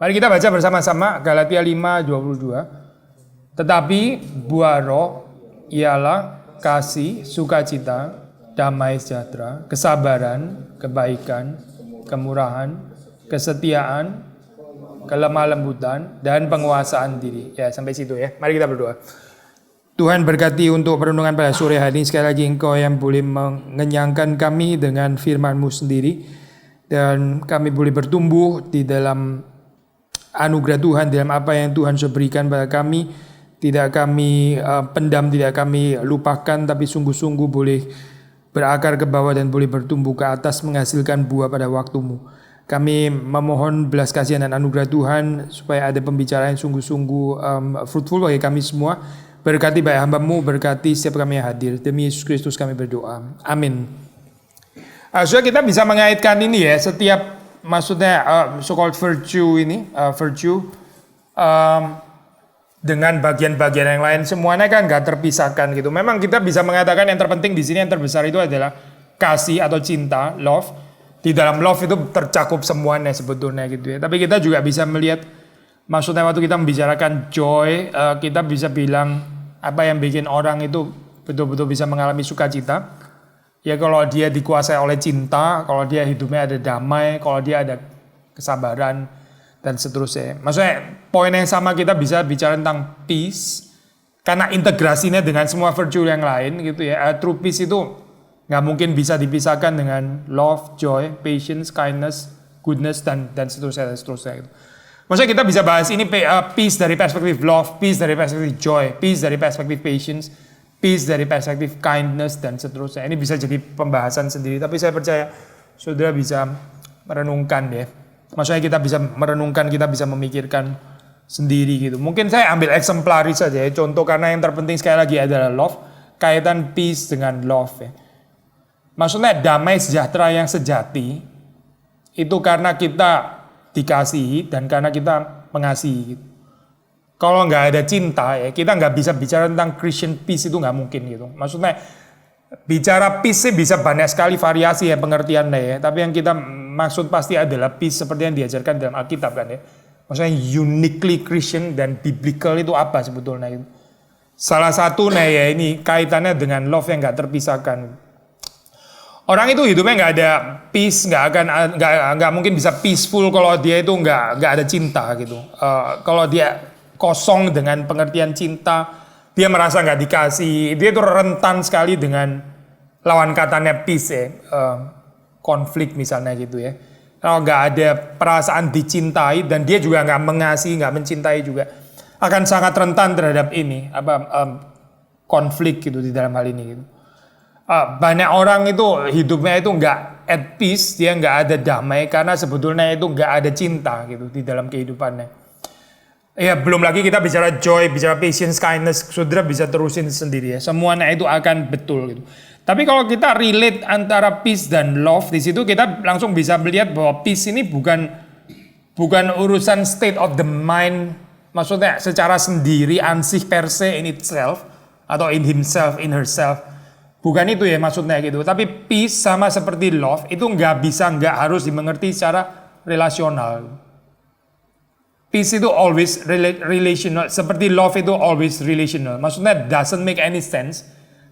Mari kita baca bersama-sama Galatia 5:22. Tetapi buah roh ialah kasih, sukacita, damai sejahtera, kesabaran, kebaikan, kemurahan, kesetiaan, kelemah lembutan, dan penguasaan diri. Ya, sampai situ ya. Mari kita berdoa. Tuhan berkati untuk perenungan pada sore hari ini. Sekali lagi Engkau yang boleh mengenyangkan kami dengan firman-Mu sendiri. Dan kami boleh bertumbuh di dalam anugerah Tuhan, dalam apa yang Tuhan sudah berikan pada kami. Tidak kami pendam, tidak kami lupakan, tapi sungguh-sungguh boleh berakar ke bawah dan boleh bertumbuh ke atas, menghasilkan buah pada waktu-Mu. Kami memohon belas kasihan dan anugerah Tuhan supaya ada pembicaraan yang sungguh-sungguh fruitful bagi kami semua. Berkati baik hamba-Mu, berkati setiap kami yang hadir. Demi Yesus Kristus kami berdoa. Amin. Sudah kita bisa mengaitkan ini ya, setiap maksudnya so-called virtue ini, dengan bagian-bagian yang lain semuanya kan nggak terpisahkan gitu. Memang kita bisa mengatakan yang terpenting di sini, yang terbesar itu adalah kasih atau cinta, love. Di dalam love itu tercakup semuanya sebetulnya gitu ya. Tapi kita juga bisa melihat, maksudnya waktu kita membicarakan joy, kita bisa bilang apa yang bikin orang itu betul-betul bisa mengalami sukacita. Ya kalau dia dikuasai oleh cinta, kalau dia hidupnya ada damai, kalau dia ada kesabaran dan seterusnya. Maksudnya poin yang sama kita bisa bicara tentang peace, karena integrasinya dengan semua virtue yang lain gitu ya. True peace itu nggak mungkin bisa dipisahkan dengan love, joy, patience, kindness, goodness dan seterusnya gitu. Maksudnya kita bisa bahas ini peace dari perspektif love, peace dari perspektif joy, peace dari perspektif patience, peace dari perspektif kindness dan seterusnya. Ini bisa jadi pembahasan sendiri, tapi saya percaya saudara bisa merenungkan ya. Maksudnya kita bisa merenungkan, kita bisa memikirkan sendiri gitu. Mungkin saya ambil eksemplaris saja ya, contoh, karena yang terpenting sekali lagi adalah love, kaitan peace dengan love ya. Maksudnya damai sejahtera yang sejati itu karena kita dikasihi dan karena kita mengasihi gitu. Kalau nggak ada cinta ya, kita nggak bisa bicara tentang Christian peace, itu nggak mungkin gitu. Maksudnya bicara peace sih bisa banyak sekali variasi ya pengertiannya ya. Tapi yang kita maksud pasti adalah peace seperti yang diajarkan dalam Alkitab kan ya. Maksudnya uniquely Christian dan biblical itu apa sebetulnya itu. Salah satunya ya ini kaitannya dengan love yang nggak terpisahkan. Orang itu hidupnya nggak ada peace, nggak mungkin bisa peaceful kalau dia itu nggak ada cinta gitu. Kalau dia kosong dengan pengertian cinta, dia merasa nggak dikasih, dia itu rentan sekali dengan lawan katanya peace ya, konflik misalnya gitu ya. Kalau nggak ada perasaan dicintai dan dia juga nggak mengasihi, nggak mencintai juga, akan sangat rentan terhadap ini konflik gitu di dalam hal ini gitu. Banyak orang itu hidupnya itu nggak at peace, dia nggak ada damai karena sebetulnya itu nggak ada cinta gitu di dalam kehidupannya. Ya belum lagi kita bicara joy, bicara patience, kindness, saudara bisa terusin sendiri ya. Semuanya itu akan betul gitu. Tapi kalau kita relate antara peace dan love, di situ kita langsung bisa melihat bahwa peace ini bukan urusan state of the mind, maksudnya secara sendiri, ansih per se in itself atau in himself, in herself. Bukan itu ya maksudnya gitu. Tapi peace sama seperti love itu nggak harus dimengerti secara relasional. Peace itu always relational, seperti love itu always relational. Maksudnya doesn't make any sense.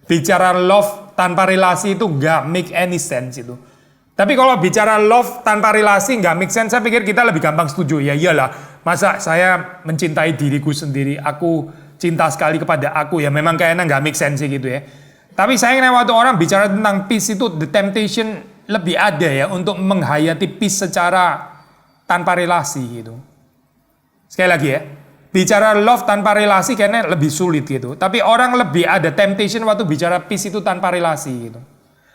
Bicara love tanpa relasi itu nggak make any sense itu. Tapi kalau bicara love tanpa relasi nggak make sense, saya pikir kita lebih gampang setuju. Ya iyalah, masa saya mencintai diriku sendiri, aku cinta sekali kepada aku, ya memang kayaknya nggak make sense gitu ya. Tapi sayangnya waktu orang bicara tentang peace itu, the temptation lebih ada ya untuk menghayati peace secara tanpa relasi gitu. Sekali lagi ya, bicara love tanpa relasi kayaknya lebih sulit gitu. Tapi orang lebih ada temptation waktu bicara peace itu tanpa relasi gitu.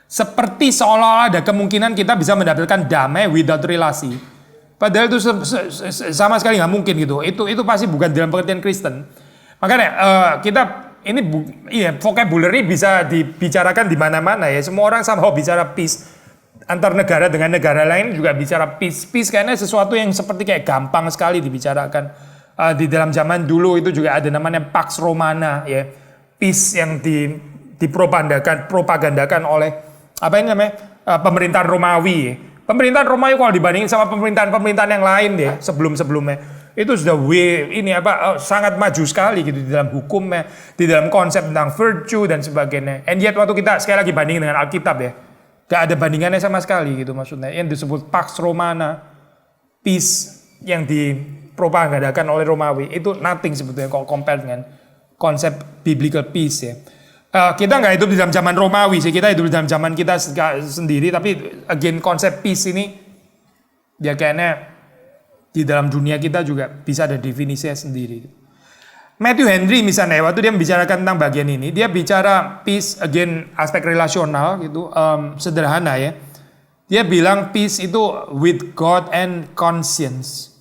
Seperti seolah ada kemungkinan kita bisa mendapatkan damai without relasi. Padahal itu sama sekali nggak mungkin gitu. Itu pasti bukan dalam pengertian Kristen. Makanya kita ini vocabulary bisa dibicarakan di mana-mana ya. Semua orang sama bicara peace. Antar negara dengan negara lain juga bicara peace. Peace kayaknya sesuatu yang seperti kayak gampang sekali dibicarakan. Di dalam zaman dulu itu juga ada namanya Pax Romana ya. Peace yang dipropagandakan oleh apa ini namanya pemerintahan Romawi. Pemerintahan Romawi kalau dibandingin sama pemerintahan-pemerintahan yang lain deh sebelum-sebelumnya itu sudah sangat maju sekali gitu di dalam hukumnya, di dalam konsep tentang virtue dan sebagainya. And yet waktu kita sekali lagi bandingin dengan Alkitab ya, gak ada bandingannya sama sekali gitu maksudnya. Yang disebut Pax Romana, peace yang dipropagadakan oleh Romawi itu nothing sebetulnya kalau compare dengan konsep biblical peace ya. Kita nggak hidup di dalam zaman Romawi sih, kita hidup di dalam zaman kita sendiri. Tapi again konsep peace ini dia kayaknya di dalam dunia kita juga bisa ada definisinya sendiri. Matthew Henry misalnya waktu dia membicarakan tentang bagian ini, dia bicara peace again aspek relasional gitu, sederhana ya. Dia bilang peace itu with God and conscience.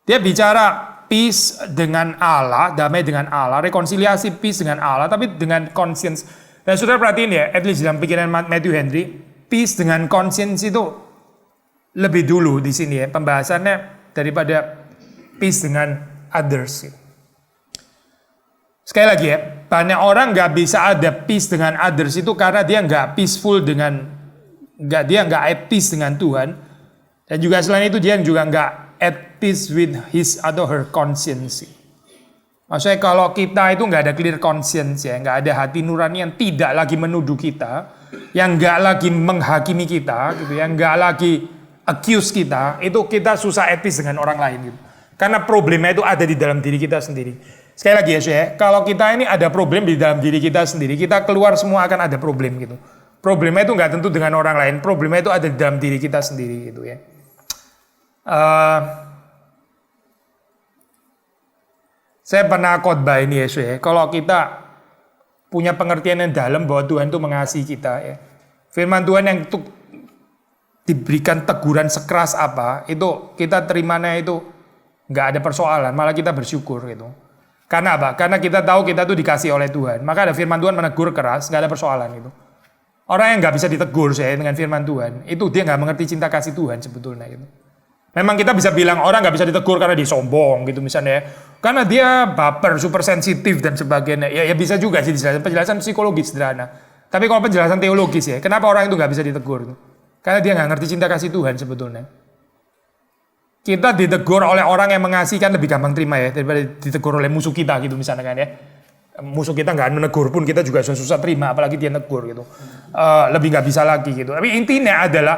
Dia bicara peace dengan Allah, damai dengan Allah, rekonsiliasi peace dengan Allah, tapi dengan conscience. Dan saudara perhatiin ya, at least dalam pikiran Matthew Henry, peace dengan conscience itu lebih dulu di sini ya pembahasannya daripada peace dengan others. Sekali lagi ya, banyak orang nggak bisa ada peace dengan others itu karena dia nggak peaceful dengan, dia nggak at peace dengan Tuhan, dan juga selain itu dia juga nggak at peace with his atau her conscience. Maksudnya kalau kita itu nggak ada clear conscience ya, nggak ada hati nurani yang tidak lagi menuduh kita, yang nggak lagi menghakimi kita, gitu, yang nggak lagi accuse kita, itu kita susah at peace dengan orang lain gitu. Karena problemnya itu ada di dalam diri kita sendiri. Sekali lagi ya, kalau kita ini ada problem di dalam diri kita sendiri, kita keluar semua akan ada problem gitu. Problemnya itu nggak tentu dengan orang lain, problemnya itu ada di dalam diri kita sendiri gitu ya. Saya pernah khotbah ini ya, kalau kita punya pengertian yang dalam bahwa Tuhan itu mengasihi kita ya. Firman Tuhan yang itu diberikan teguran sekeras apa, itu kita terimanya itu nggak ada persoalan, malah kita bersyukur gitu. Karena apa? Karena kita tahu kita tuh dikasih oleh Tuhan. Maka ada firman Tuhan menegur keras, nggak ada persoalan gitu. Orang yang nggak bisa ditegur saya dengan firman Tuhan, itu dia nggak mengerti cinta kasih Tuhan sebetulnya gitu. Memang kita bisa bilang orang nggak bisa ditegur karena dia sombong gitu misalnya ya. Karena dia baper, super sensitif dan sebagainya. Ya bisa juga sih penjelasan psikologis sederhana. Tapi kalau penjelasan teologis ya, kenapa orang itu nggak bisa ditegur? Karena dia nggak ngerti cinta kasih Tuhan sebetulnya. Kita ditegur oleh orang yang mengasihi kan lebih gampang terima ya daripada ditegur oleh musuh kita gitu misalnya kan ya. Musuh kita nggak menegur pun kita juga susah terima, apalagi dia negur gitu. Lebih nggak bisa lagi gitu. Tapi intinya adalah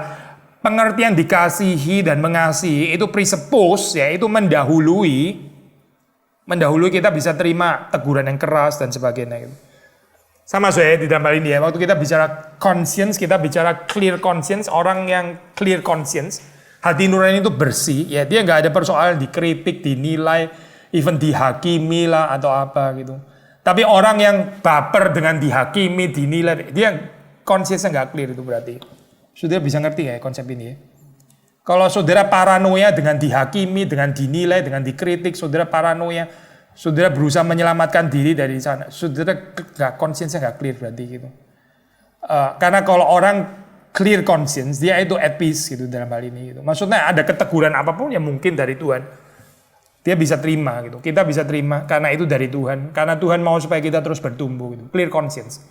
pengertian dikasihi dan mengasihi itu presuppose ya, itu mendahului kita bisa terima teguran yang keras dan sebagainya gitu. Sama saya di dalam hal ini ya, waktu kita bicara conscience, kita bicara clear conscience, orang yang clear conscience, hati nurani itu bersih, ya dia nggak ada persoalan dikritik, dinilai, even dihakimi lah atau apa gitu. Tapi orang yang baper dengan dihakimi, dinilai, dia conscience-nya nggak clear itu berarti. Saudara bisa ngerti ya konsep ini ya? Kalau saudara paranoia dengan dihakimi, dengan dinilai, dengan dikritik, saudara paranoia, saudara berusaha menyelamatkan diri dari sana, saudara nggak conscience-nya nggak clear berarti gitu. Karena kalau orang clear conscience, dia itu at peace gitu dalam hal ini gitu. Maksudnya ada keteguran apapun yang mungkin dari Tuhan, dia bisa terima gitu. Kita bisa terima karena itu dari Tuhan. Karena Tuhan mau supaya kita terus bertumbuh gitu. Clear conscience.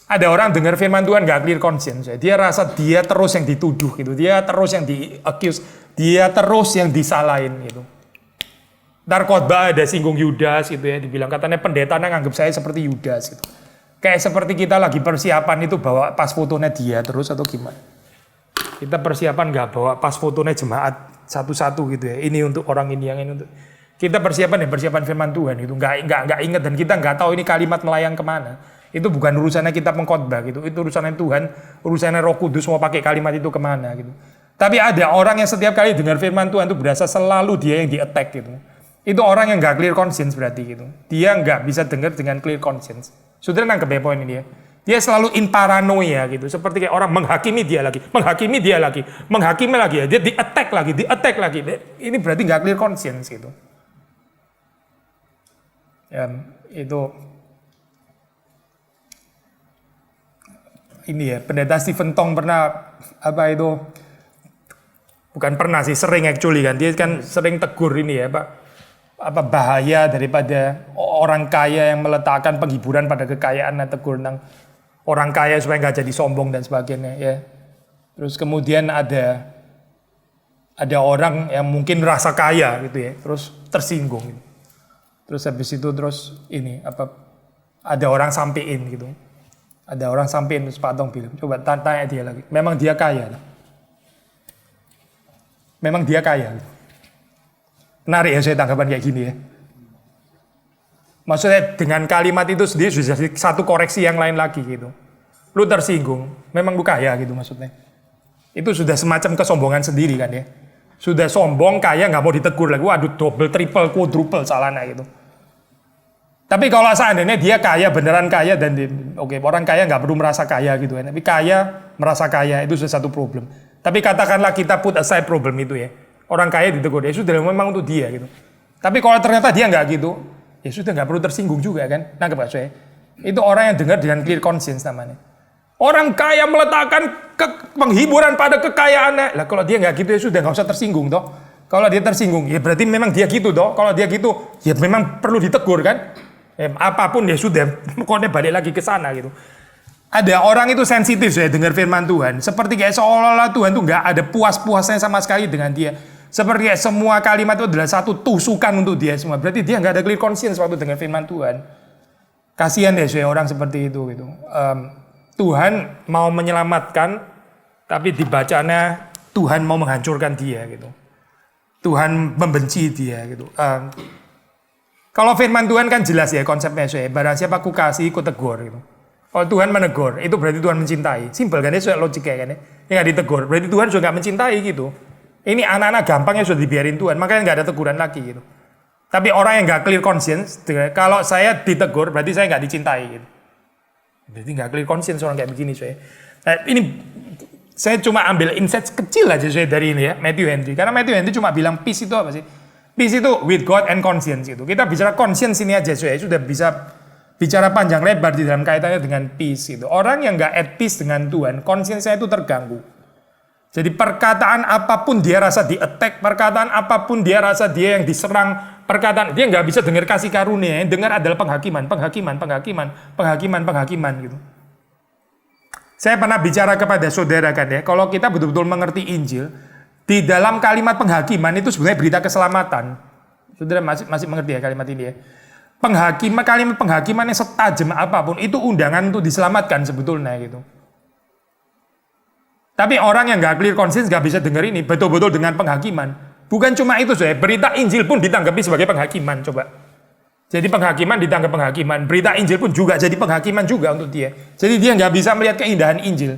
Ada orang dengar firman Tuhan nggak clear conscience, dia rasa dia terus yang dituduh gitu, dia terus yang di-accuse, dia terus yang disalahin gitu. Ntar khotbah ada singgung Yudas gitu ya, dibilang katanya pendetanya nganggap saya seperti Yudas gitu. Kayak seperti kita lagi persiapan itu bawa pas fotonya dia terus atau gimana. Kita persiapan nggak bawa pas fotonya jemaat satu-satu gitu ya. Ini untuk orang ini, yang ini untuk. Kita persiapan firman Tuhan itu nggak ingat, dan kita nggak tahu ini kalimat melayang kemana. Itu bukan urusannya kita pengkhotbah gitu. Itu urusannya Tuhan, urusannya Roh Kudus mau pakai kalimat itu kemana gitu. Tapi ada orang yang setiap kali dengar firman Tuhan itu berasa selalu dia yang di-attack gitu. Itu orang yang nggak clear conscience berarti gitu. Dia nggak bisa dengar dengan clear conscience. Saudara nangkep ya poin ini ya. Dia selalu in paranoia gitu. Seperti kayak orang menghakimi dia lagi, menghakimi lagi ya. Dia di-attack lagi. Ini berarti nggak clear conscience gitu. Ya, itu ini ya, pendeta Stephen Tong pernah bukan pernah sih, sering actually kan. Dia kan sering tegur ini ya, Pak. Bahaya daripada orang kaya yang meletakkan penghiburan pada kekayaan, tegur tentang orang kaya supaya nggak jadi sombong dan sebagainya ya. Terus kemudian ada orang yang mungkin rasa kaya gitu ya, terus tersinggung gitu. Terus habis itu ada orang sampein gitu. Ada orang sampein, terus Pak Tong bilang, coba tanya dia lagi, memang dia kaya? Memang dia kaya? Menarik ya saya tanggapan kayak gini ya. Maksudnya dengan kalimat itu sendiri sudah satu koreksi yang lain lagi gitu. Lu tersinggung, memang lu kaya gitu maksudnya. Itu sudah semacam kesombongan sendiri kan ya. Sudah sombong, kaya, nggak mau ditegur lagi. Waduh, double, triple, quadruple salahnya gitu. Tapi kalau seandainya dia kaya, beneran kaya, dan orang kaya nggak perlu merasa kaya gitu kan. Tapi kaya, merasa kaya, itu sudah satu problem. Tapi katakanlah kita put aside problem itu ya. Orang kaya ditegur, ya sudah memang untuk dia gitu. Tapi kalau ternyata dia nggak gitu, ya sudah nggak perlu tersinggung juga kan. Nangkep gak saya? Itu orang yang dengar dengan clear conscience namanya. Orang kaya meletakkan penghiburan pada kekayaannya. Lah kalau dia nggak gitu ya sudah nggak usah tersinggung toh. Kalau dia tersinggung, ya berarti memang dia gitu toh. Kalau dia gitu, ya memang perlu ditegur kan. Apapun ya sudah, pokoknya balik lagi ke sana gitu. Ada orang itu sensitif saya dengar firman Tuhan, seperti kayak seolah-olah Tuhan tuh nggak ada puas-puasnya sama sekali dengan dia. Seperti kayak semua kalimat itu adalah satu tusukan untuk dia semua. Berarti dia nggak ada clear conscience waktu dengar firman Tuhan. Kasihan deh saya orang seperti itu gitu. Tuhan mau menyelamatkan, tapi dibacanya Tuhan mau menghancurkan dia gitu. Tuhan membenci dia gitu. Kalau firman Tuhan kan jelas ya konsepnya saya. Barang siapa ku kasih, ku tegur gitu. Kalau Tuhan menegur, itu berarti Tuhan mencintai. Simpel kan ya, soal logiknya kan ya. Yang nggak ditegur, berarti Tuhan juga nggak mencintai gitu. Ini anak-anak gampangnya sudah dibiarin Tuhan, makanya nggak ada teguran lagi gitu. Tapi orang yang nggak clear conscience, kalau saya ditegur, berarti saya nggak dicintai gitu. Berarti nggak clear conscience orang kayak begini saya. Nah, ini saya cuma ambil insight kecil aja saya dari ini ya, Matthew Henry. Karena Matthew Henry cuma bilang peace itu apa sih? Peace itu with God and conscience itu. Kita bicara conscience ini aja, saya sudah bisa bicara panjang lebar di dalam kaitannya dengan peace itu. Orang yang nggak at peace dengan Tuhan, conscience-nya itu terganggu. Jadi perkataan apapun dia rasa di-attack, perkataan apapun dia rasa dia yang diserang, perkataan dia nggak bisa dengar kasih karunia, yang dengar adalah penghakiman gitu. Saya pernah bicara kepada saudara kan ya, kalau kita betul-betul mengerti Injil, di dalam kalimat penghakiman itu sebenarnya berita keselamatan. Saudara masih mengerti ya kalimat ini ya? Kalimat penghakiman yang setajam apapun itu undangan untuk diselamatkan sebetulnya gitu. Tapi orang yang nggak clear conscience nggak bisa dengar ini betul-betul dengan penghakiman. Bukan cuma itu saya, berita Injil pun ditanggapi sebagai penghakiman coba. Jadi penghakiman ditangkap penghakiman, berita Injil pun juga jadi penghakiman juga untuk dia. Jadi dia nggak bisa melihat keindahan Injil.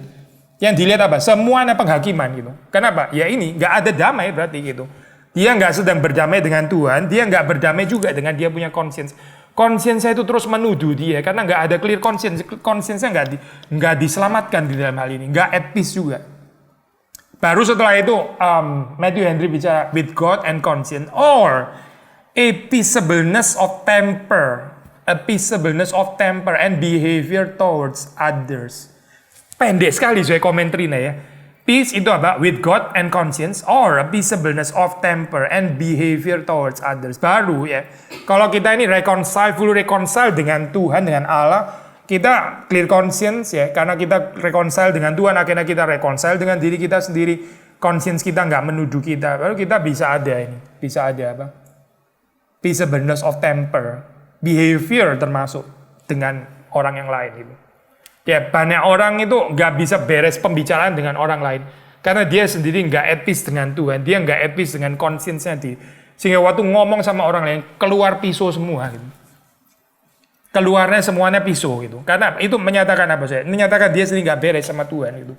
Yang dilihat apa? Semuanya penghakiman gitu. Kenapa? Ya ini nggak ada damai berarti gitu. Dia nggak sedang berdamai dengan Tuhan, dia nggak berdamai juga dengan dia punya conscience. Conscience-nya itu terus menuduh dia karena nggak ada clear conscience. Conscience-nya nggak diselamatkan di dalam hal ini, nggak at peace juga. Baru setelah itu Matthew Henry bicara with God and conscience or a peaceableness of temper and behavior towards others. Pendek sekali saya komentarnya ya. Peace itu apa? With God and conscience or a peaceableness of temper and behavior towards others. Baru ya. Kalau kita ini full reconcile dengan Tuhan, dengan Allah, kita clear conscience ya. Karena kita reconcile dengan Tuhan, akhirnya kita reconcile dengan diri kita sendiri. Conscience kita nggak menuduh kita. Baru kita bisa ada apa? Peaceableness of temper, behavior termasuk dengan orang yang lain itu. Ya banyak orang itu nggak bisa beres pembicaraan dengan orang lain karena dia sendiri nggak at peace dengan Tuhan, dia nggak at peace dengan conscience-nya dia. Sehingga waktu ngomong sama orang lain keluar pisau semua gitu. Keluarnya semuanya pisau gitu. Karena itu menyatakan apa saya? Menyatakan dia sendiri nggak beres sama Tuhan gitu.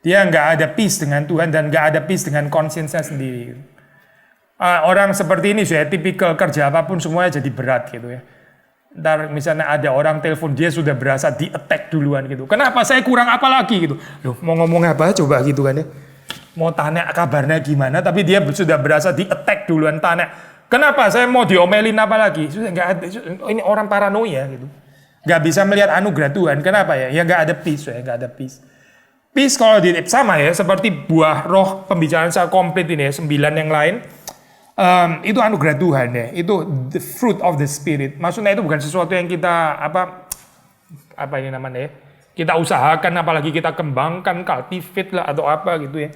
Dia nggak ada peace dengan Tuhan dan nggak ada peace dengan conscience-nya sendiri gitu. Orang seperti ini saya tipikal kerja apapun semuanya jadi berat gitu ya. Ntar misalnya ada orang telepon dia sudah berasa di-attack duluan gitu. Kenapa saya kurang apa lagi gitu. Loh mau ngomong apa coba gitu kan ya. Mau tanya kabarnya gimana tapi dia sudah berasa di-attack duluan. Tanya kenapa saya mau diomelin apa lagi. Sudah nggak ada, ini orang paranoia gitu. Nggak bisa melihat anugerah Tuhan. Kenapa ya? Ya nggak ada peace ya, nggak ada peace. Peace kalau sama ya seperti buah roh pembicaraan saya komplit ini ya 9 yang lain. Itu anugerah Tuhan ya, itu the fruit of the spirit. Maksudnya itu bukan sesuatu yang kita apa ini namanya ya, kita usahakan, apalagi kita kembangkan, cultivate lah atau apa gitu ya.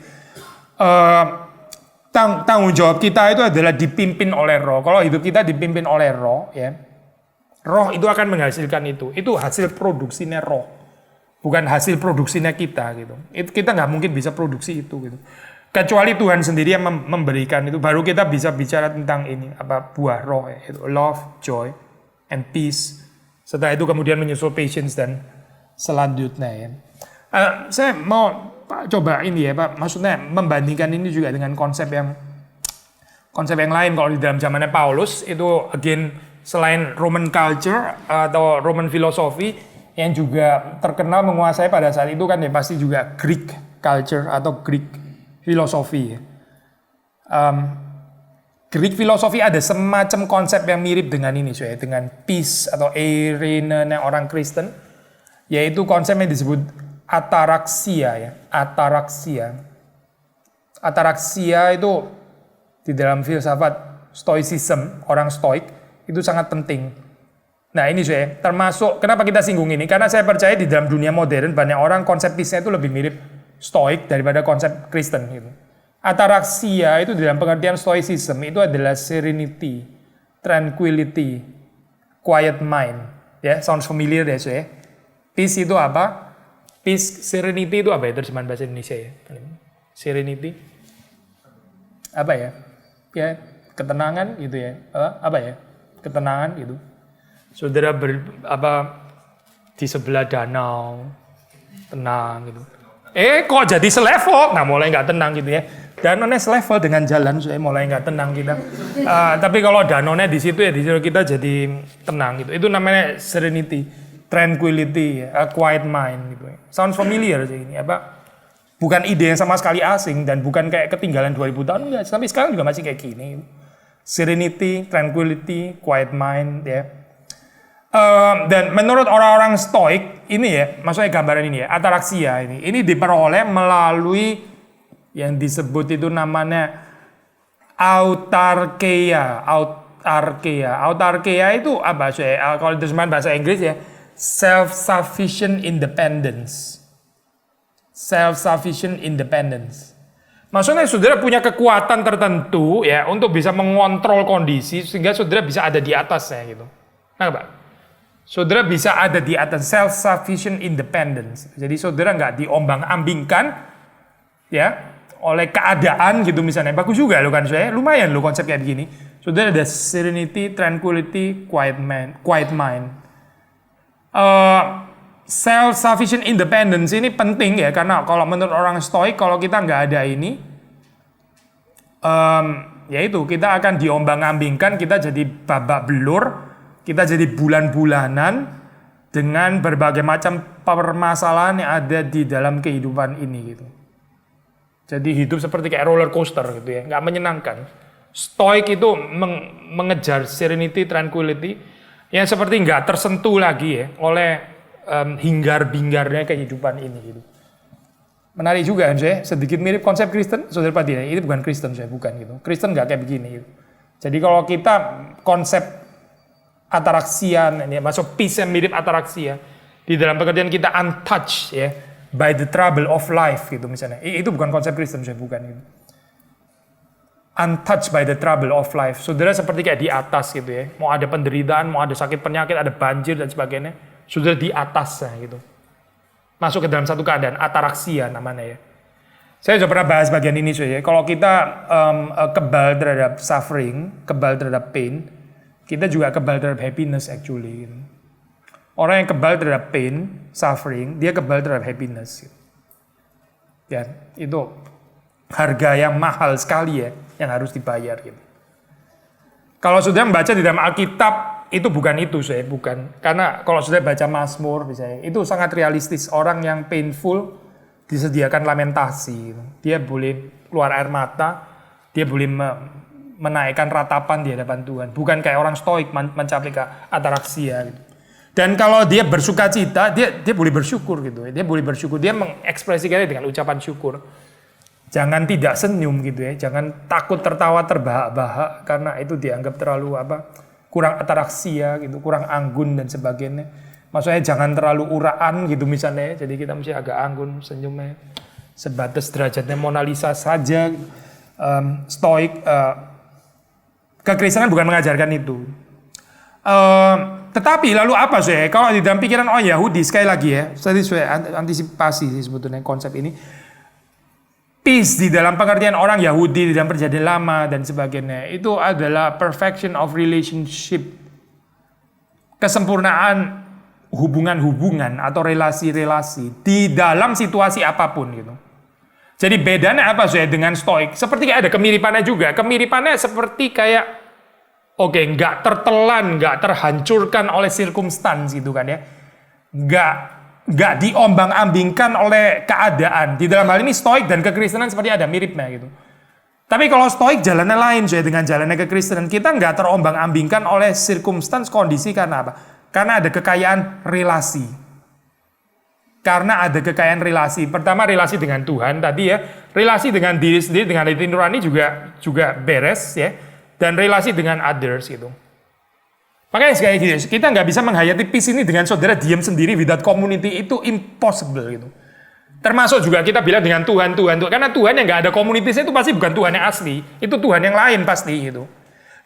Tanggung jawab kita itu adalah dipimpin oleh Roh. Kalau hidup kita dipimpin oleh Roh, ya, Roh itu akan menghasilkan itu. Itu hasil produksinya Roh, bukan hasil produksinya kita gitu. Kita nggak mungkin bisa produksi itu gitu. Kecuali Tuhan sendiri yang memberikan itu, baru kita bisa bicara tentang ini apa buah Roh, ya, itu love, joy, and peace. Setelah itu kemudian menyusul patience dan selanjutnya ya. Saya mau coba ini ya Pak, maksudnya membandingkan ini juga dengan konsep yang lain. Kalau di dalam zamannya Paulus itu again selain Roman culture atau Roman philosophy yang juga terkenal menguasai pada saat itu kan ya pasti juga Greek culture atau Greek philosophy. Greek philosophy ada semacam konsep yang mirip dengan ini, dengan peace atau eirene orang Kristen, yaitu konsep yang disebut ataraksia ya, ataraksia itu di dalam filsafat stoicism, orang stoik itu sangat penting. Nah ini termasuk kenapa kita singgung ini, karena saya percaya di dalam dunia modern banyak orang konsep peace-nya itu lebih mirip stoik daripada konsep Kristen gitu. Ataraksia itu di dalam pengertian stoicism itu adalah serenity, tranquility, quiet mind. Ya, sounds familiar ya Peace itu apa? Peace, serenity itu apa ya terjemahan bahasa Indonesia ya? Serenity apa ya? Ya, ketenangan gitu ya. Apa ya? Ketenangan gitu. Saudara di sebelah danau, tenang gitu. Kok jadi selevel? Nah, mulai nggak tenang gitu ya. Danaunya selevel dengan jalan, mulai nggak tenang kita. Tapi kalau danaunya di situ ya, di situ kita jadi tenang gitu. Itu namanya serenity. Tranquility, a quiet mind gitu. Sounds familiar sih ini bukan ide yang sama sekali asing dan bukan kayak ketinggalan 2000 tahun enggak, tapi sekarang juga masih kayak gini. Serenity, tranquility, quiet mind ya. Dan menurut orang-orang stoik ini ya, maksudnya gambaran ini ya, ataraksia ini diperoleh melalui yang disebut itu namanya autarkeia. Autarkeia itu apa kalau terjemahan bahasa Inggris ya, self-sufficient independence. Self-sufficient independence. Maksudnya saudara punya kekuatan tertentu ya untuk bisa mengontrol kondisi sehingga saudara bisa ada di atasnya gitu. Nah, Pak. Saudara bisa ada di atas, self-sufficient independence. Jadi saudara nggak diombang-ambingkan ya oleh keadaan gitu misalnya. Bagus juga loh kan saya. Lumayan loh konsep kayak begini. Saudara ada serenity, tranquility, quiet mind. Self-sufficient independence ini penting ya, karena kalau menurut orang stoik kalau kita nggak ada ini, yaitu kita akan diombang-ambingkan, kita jadi babak belur, kita jadi bulan-bulanan dengan berbagai macam permasalahan yang ada di dalam kehidupan ini gitu. Jadi hidup seperti kayak roller coaster gitu ya, nggak menyenangkan. Stoik itu mengejar serenity, tranquility, yang seperti nggak tersentuh lagi ya oleh hinggar-bingarnya kehidupan ini gitu. Menarik juga kan sedikit mirip konsep Kristen, saudara perhatikan ini bukan Kristen bukan gitu. Kristen nggak kayak begini gitu. Jadi kalau kita konsep ataraksia, ya, masuk peace yang mirip ataraksia, di dalam pengertian kita untouched ya by the trouble of life gitu misalnya. Itu bukan konsep Kristen bukan gitu. Untouched by the trouble of life. Saudara seperti kayak di atas gitu ya. Mau ada penderitaan, mau ada sakit penyakit, ada banjir dan sebagainya. Saudara di atasnya gitu. Masuk ke dalam satu keadaan ataraksia namanya ya. Saya sudah pernah bahas bagian ini ya. Kalau kita kebal terhadap suffering, kebal terhadap pain, kita juga kebal terhadap happiness actually. Gitu. Orang yang kebal terhadap pain, suffering, dia kebal terhadap happiness. Gitu. Ya, itu harga yang mahal sekali ya yang harus dibayar gitu. Kalau sudah membaca di dalam Alkitab itu bukan itu bukan. Karena kalau sudah baca Mazmur misalnya, itu sangat realistis. Orang yang painful disediakan lamentasi. Gitu. Dia boleh keluar air mata, dia boleh menaikkan ratapan di hadapan Tuhan. Bukan kayak orang stoik mencapai ke ataraksia gitu. Dan kalau dia bersuka cita, dia boleh bersyukur gitu. Dia boleh bersyukur, dia mengekspresikannya dengan ucapan syukur. Jangan tidak senyum gitu ya, jangan takut tertawa terbahak-bahak karena itu dianggap terlalu kurang ataraksia gitu, kurang anggun dan sebagainya. Maksudnya jangan terlalu uraan gitu misalnya. Jadi kita mesti agak anggun senyumnya. Sebatas derajatnya Mona Lisa saja. Stoik. Kekristenan bukan mengajarkan itu. Tetapi lalu apa sih? Kalau di dalam pikiran orang Yahudi, sekali lagi ya. Tadi saya antisipasi sih sebetulnya konsep ini. Peace di dalam pengertian orang Yahudi di dalam perjanjian lama dan sebagainya. Itu adalah perfection of relationship. Kesempurnaan hubungan-hubungan atau relasi-relasi di dalam situasi apapun gitu. Jadi bedanya apa sih dengan Stoik? Seperti ada kemiripannya juga. Kemiripannya seperti kayak nggak tertelan, nggak terhancurkan oleh circumstance gitu kan ya. Nggak diombang-ambingkan oleh keadaan. Di dalam hal ini Stoik dan kekristenan seperti ada miripnya gitu. Tapi kalau Stoik jalannya lain dengan jalannya kekristenan. Kita nggak terombang-ambingkan oleh circumstance, kondisi karena apa? Karena ada kekayaan relasi. Karena ada kekayaan relasi. Pertama relasi dengan Tuhan tadi ya. Relasi dengan diri sendiri, dengan hati nurani juga beres ya. Dan relasi dengan others gitu. Makanya sekali lagi, kita nggak bisa menghayati peace ini dengan saudara diam sendiri without community, itu impossible gitu. Termasuk juga kita bilang dengan Tuhan. Karena Tuhan yang nggak ada komunitasnya itu pasti bukan Tuhan yang asli. Itu Tuhan yang lain pasti gitu.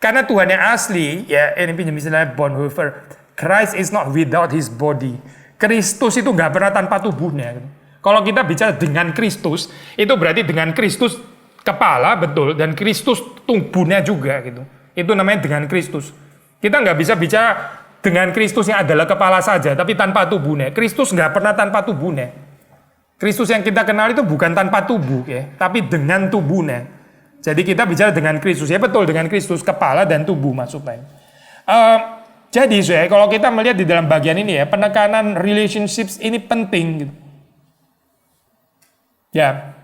Karena Tuhan yang asli, ya ini pinjam misalnya Bonhoeffer, Christ is not without his body. Kristus itu nggak pernah tanpa tubuhnya. Gitu. Kalau kita bicara dengan Kristus, itu berarti dengan Kristus kepala betul dan Kristus tubuhnya juga gitu. Itu namanya dengan Kristus. Kita nggak bisa bicara dengan Kristus yang adalah kepala saja, tapi tanpa tubuhnya. Kristus nggak pernah tanpa tubuhnya. Kristus yang kita kenal itu bukan tanpa tubuh ya, tapi dengan tubuhnya. Jadi kita bicara dengan Kristus ya betul, dengan Kristus kepala dan tubuh maksudnya. Jadi kalau kita melihat di dalam bagian ini ya, penekanan relationships ini penting gitu. Ya.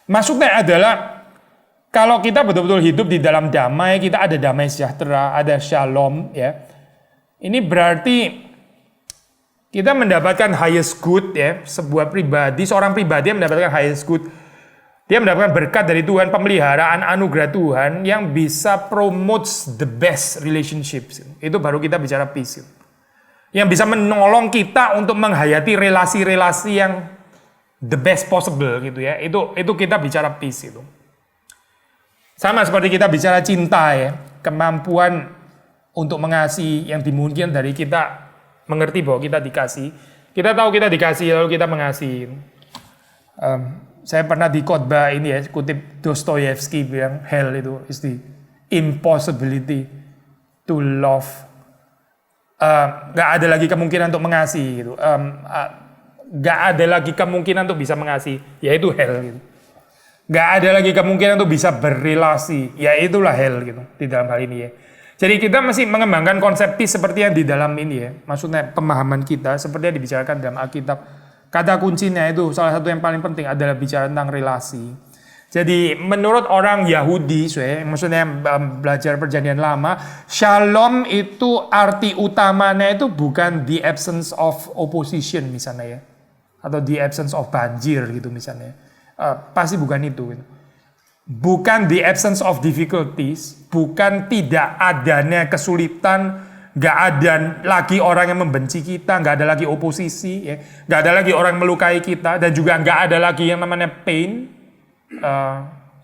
Maksudnya adalah kalau kita betul-betul hidup di dalam damai, kita ada damai sejahtera, ada shalom ya. Ini berarti kita mendapatkan highest good ya, seorang pribadi yang mendapatkan highest good. Dia mendapatkan berkat dari Tuhan, pemeliharaan anugerah Tuhan yang bisa promotes the best relationships. Itu baru kita bicara peace. Yang bisa menolong kita untuk menghayati relasi-relasi yang the best possible gitu ya. Itu kita bicara peace itu. Sama seperti kita bicara cinta ya, kemampuan untuk mengasihi yang dimungkinkan dari kita mengerti bahwa kita dikasih. Kita tahu kita dikasih lalu kita mengasihi. Saya pernah di khotbah ini ya, kutip Dostoyevsky bilang hell itu is the impossibility to love. Gak ada lagi kemungkinan untuk mengasihi gitu. Gak ada lagi kemungkinan untuk bisa mengasihi, yaitu hell gitu. Gak ada lagi kemungkinan untuk bisa berrelasi, ya itulah hell gitu di dalam hal ini ya. Jadi kita masih mengembangkan konsep peace seperti yang di dalam ini ya. Maksudnya pemahaman kita seperti yang dibicarakan dalam Alkitab. Kata kuncinya itu salah satu yang paling penting adalah bicara tentang relasi. Jadi menurut orang Yahudi, maksudnya belajar perjanjian lama, shalom itu arti utamanya itu bukan the absence of opposition misalnya ya, atau the absence of banjir gitu misalnya. Pasti bukan itu. Bukan the absence of difficulties, bukan tidak adanya kesulitan. Gak ada lagi orang yang membenci kita, gak ada lagi oposisi, ya. Gak ada lagi orang yang melukai kita, dan juga gak ada lagi yang namanya pain,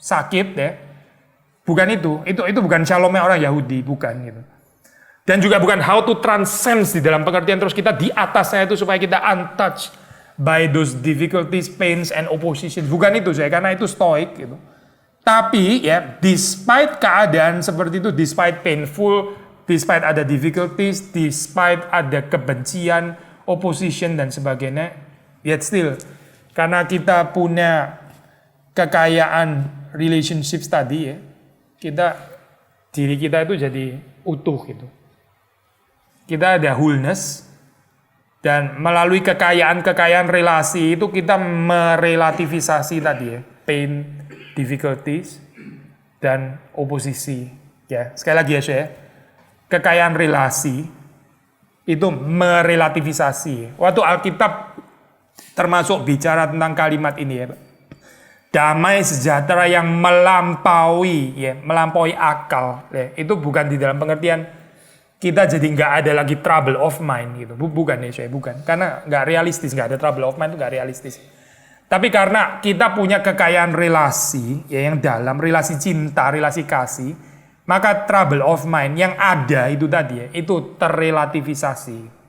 sakit, ya. Bukan itu bukan shalomnya orang Yahudi, bukan gitu. Dan juga bukan how to transcend di dalam pengertian terus kita di atasnya itu supaya kita untouched by those difficulties, pains, and opposition. Bukan itu karena itu stoik gitu. Tapi ya, despite keadaan seperti itu, despite painful, despite ada difficulties, despite ada kebencian, opposition dan sebagainya, yet still, karena kita punya kekayaan relationships tadi ya, diri kita itu jadi utuh gitu. Kita ada wholeness, dan melalui kekayaan relasi itu kita merelativisasi tadi ya, pain, difficulties, dan oposisi. Ya, sekali lagi ya, kekayaan relasi itu merelativisasi. Waktu Alkitab termasuk bicara tentang kalimat ini ya, damai sejahtera yang melampaui akal. Ya, itu bukan di dalam pengertian kita jadi nggak ada lagi trouble of mind gitu. Bukan ya, saya bukan. Karena nggak realistis, nggak ada trouble of mind itu nggak realistis. Tapi karena kita punya kekayaan relasi, ya yang dalam, relasi cinta, relasi kasih, maka trouble of mind yang ada itu tadi ya, itu terrelativisasi.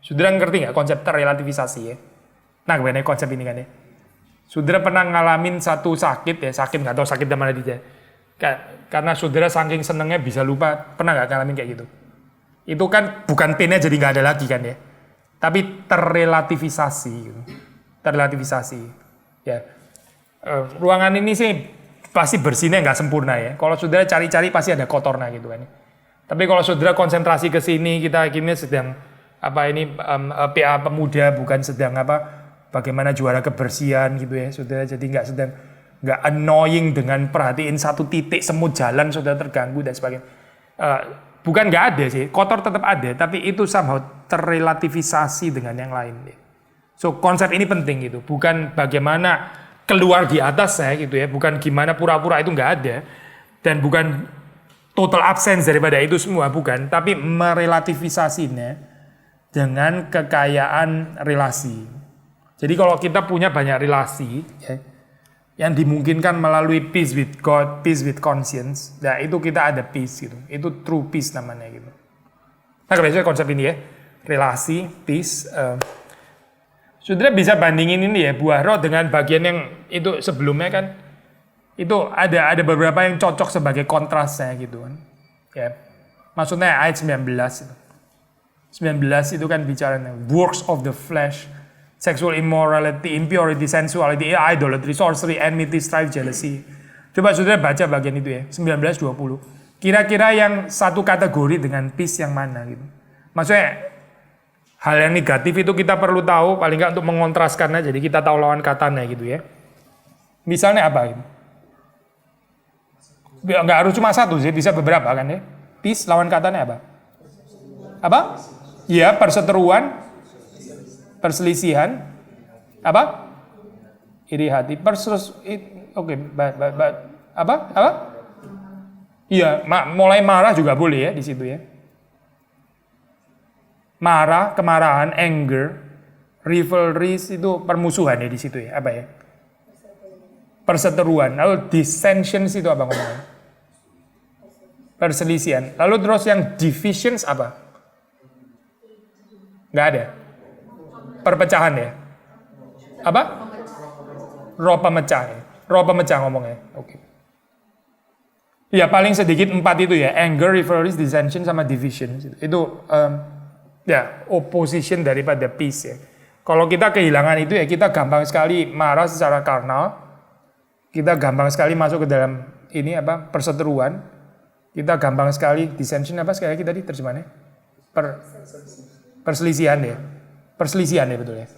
Saudara ngerti nggak konsep terrelativisasi ya? Nah, gimana konsep ini kan ya? Saudara pernah ngalamin satu sakit ya, sakit nggak tahu sakit dari mana dia. Karena saudara saking senengnya bisa lupa, pernah nggak ngalamin kayak gitu? Itu kan bukan pain-nya jadi nggak ada lagi kan ya, tapi terrelativisasi gitu. Terrelativisasi ya. Ruangan ini sih pasti bersihnya nggak sempurna ya, kalau saudara cari-cari pasti ada kotornya gitu kan. Tapi kalau saudara konsentrasi ke sini, kita akhirnya sedang PA pemuda, bukan sedang bagaimana juara kebersihan gitu ya, saudara. Jadi nggak annoying dengan perhatiin satu titik semut jalan, saudara terganggu dan sebagainya. Bukan nggak ada sih, kotor tetap ada, tapi itu somehow terrelativisasi dengan yang lain. So konsep ini penting gitu, bukan bagaimana keluar di atas saya gitu ya, bukan gimana pura-pura itu nggak ada, dan bukan total absence daripada itu semua, bukan, tapi merelativisasinya dengan kekayaan relasi. Jadi kalau kita punya banyak relasi ya, yang dimungkinkan melalui peace with God, peace with conscience, nah itu kita ada peace gitu. Itu true peace namanya gitu. Nah, biasanya konsep ini ya, relasi, peace. Saudara bisa bandingin ini ya, buah roh dengan bagian yang itu sebelumnya kan, itu ada beberapa yang cocok sebagai kontrasnya gitu kan. Ya. Maksudnya ayat 19 itu. 19 itu kan bicara works of the flesh, sexual immorality, impurity, sensuality, idolatry, sorcery, enmity, strife, jealousy. Coba saudara baca bagian itu ya, 19-20. Kira-kira yang satu kategori dengan peace yang mana gitu. Maksudnya, hal yang negatif itu kita perlu tahu, paling nggak untuk mengontraskannya, jadi kita tahu lawan katanya gitu ya. Misalnya apa gitu? Nggak harus cuma satu sih, bisa beberapa kan ya. Peace lawan katanya apa? Apa? Iya, perseteruan, perselisihan, apa? Iri hati, oke, apa? Iya, mulai marah juga boleh ya di situ ya. Marah, kemarahan, anger, rivalries itu permusuhan ya di situ ya, apa ya? Perseteruan. Lalu dissensions itu apa ngomongnya? Perselisihan. Lalu terus yang divisions apa? Nggak ada. Perpecahan ya? Apa? Roh pemecah ya? Roh pemecah ngomongnya. Oke. Ya paling sedikit 4 itu ya. Anger, rivalries, dissension, sama division. Itu ya opposition daripada peace ya. Kalau kita kehilangan itu ya kita gampang sekali marah secara karnal. Kita gampang sekali masuk ke dalam ini perseteruan. Kita gampang sekali dissension sekali lagi tadi terjemahannya? Perselisihan ya. Perselisihan ya betul ya.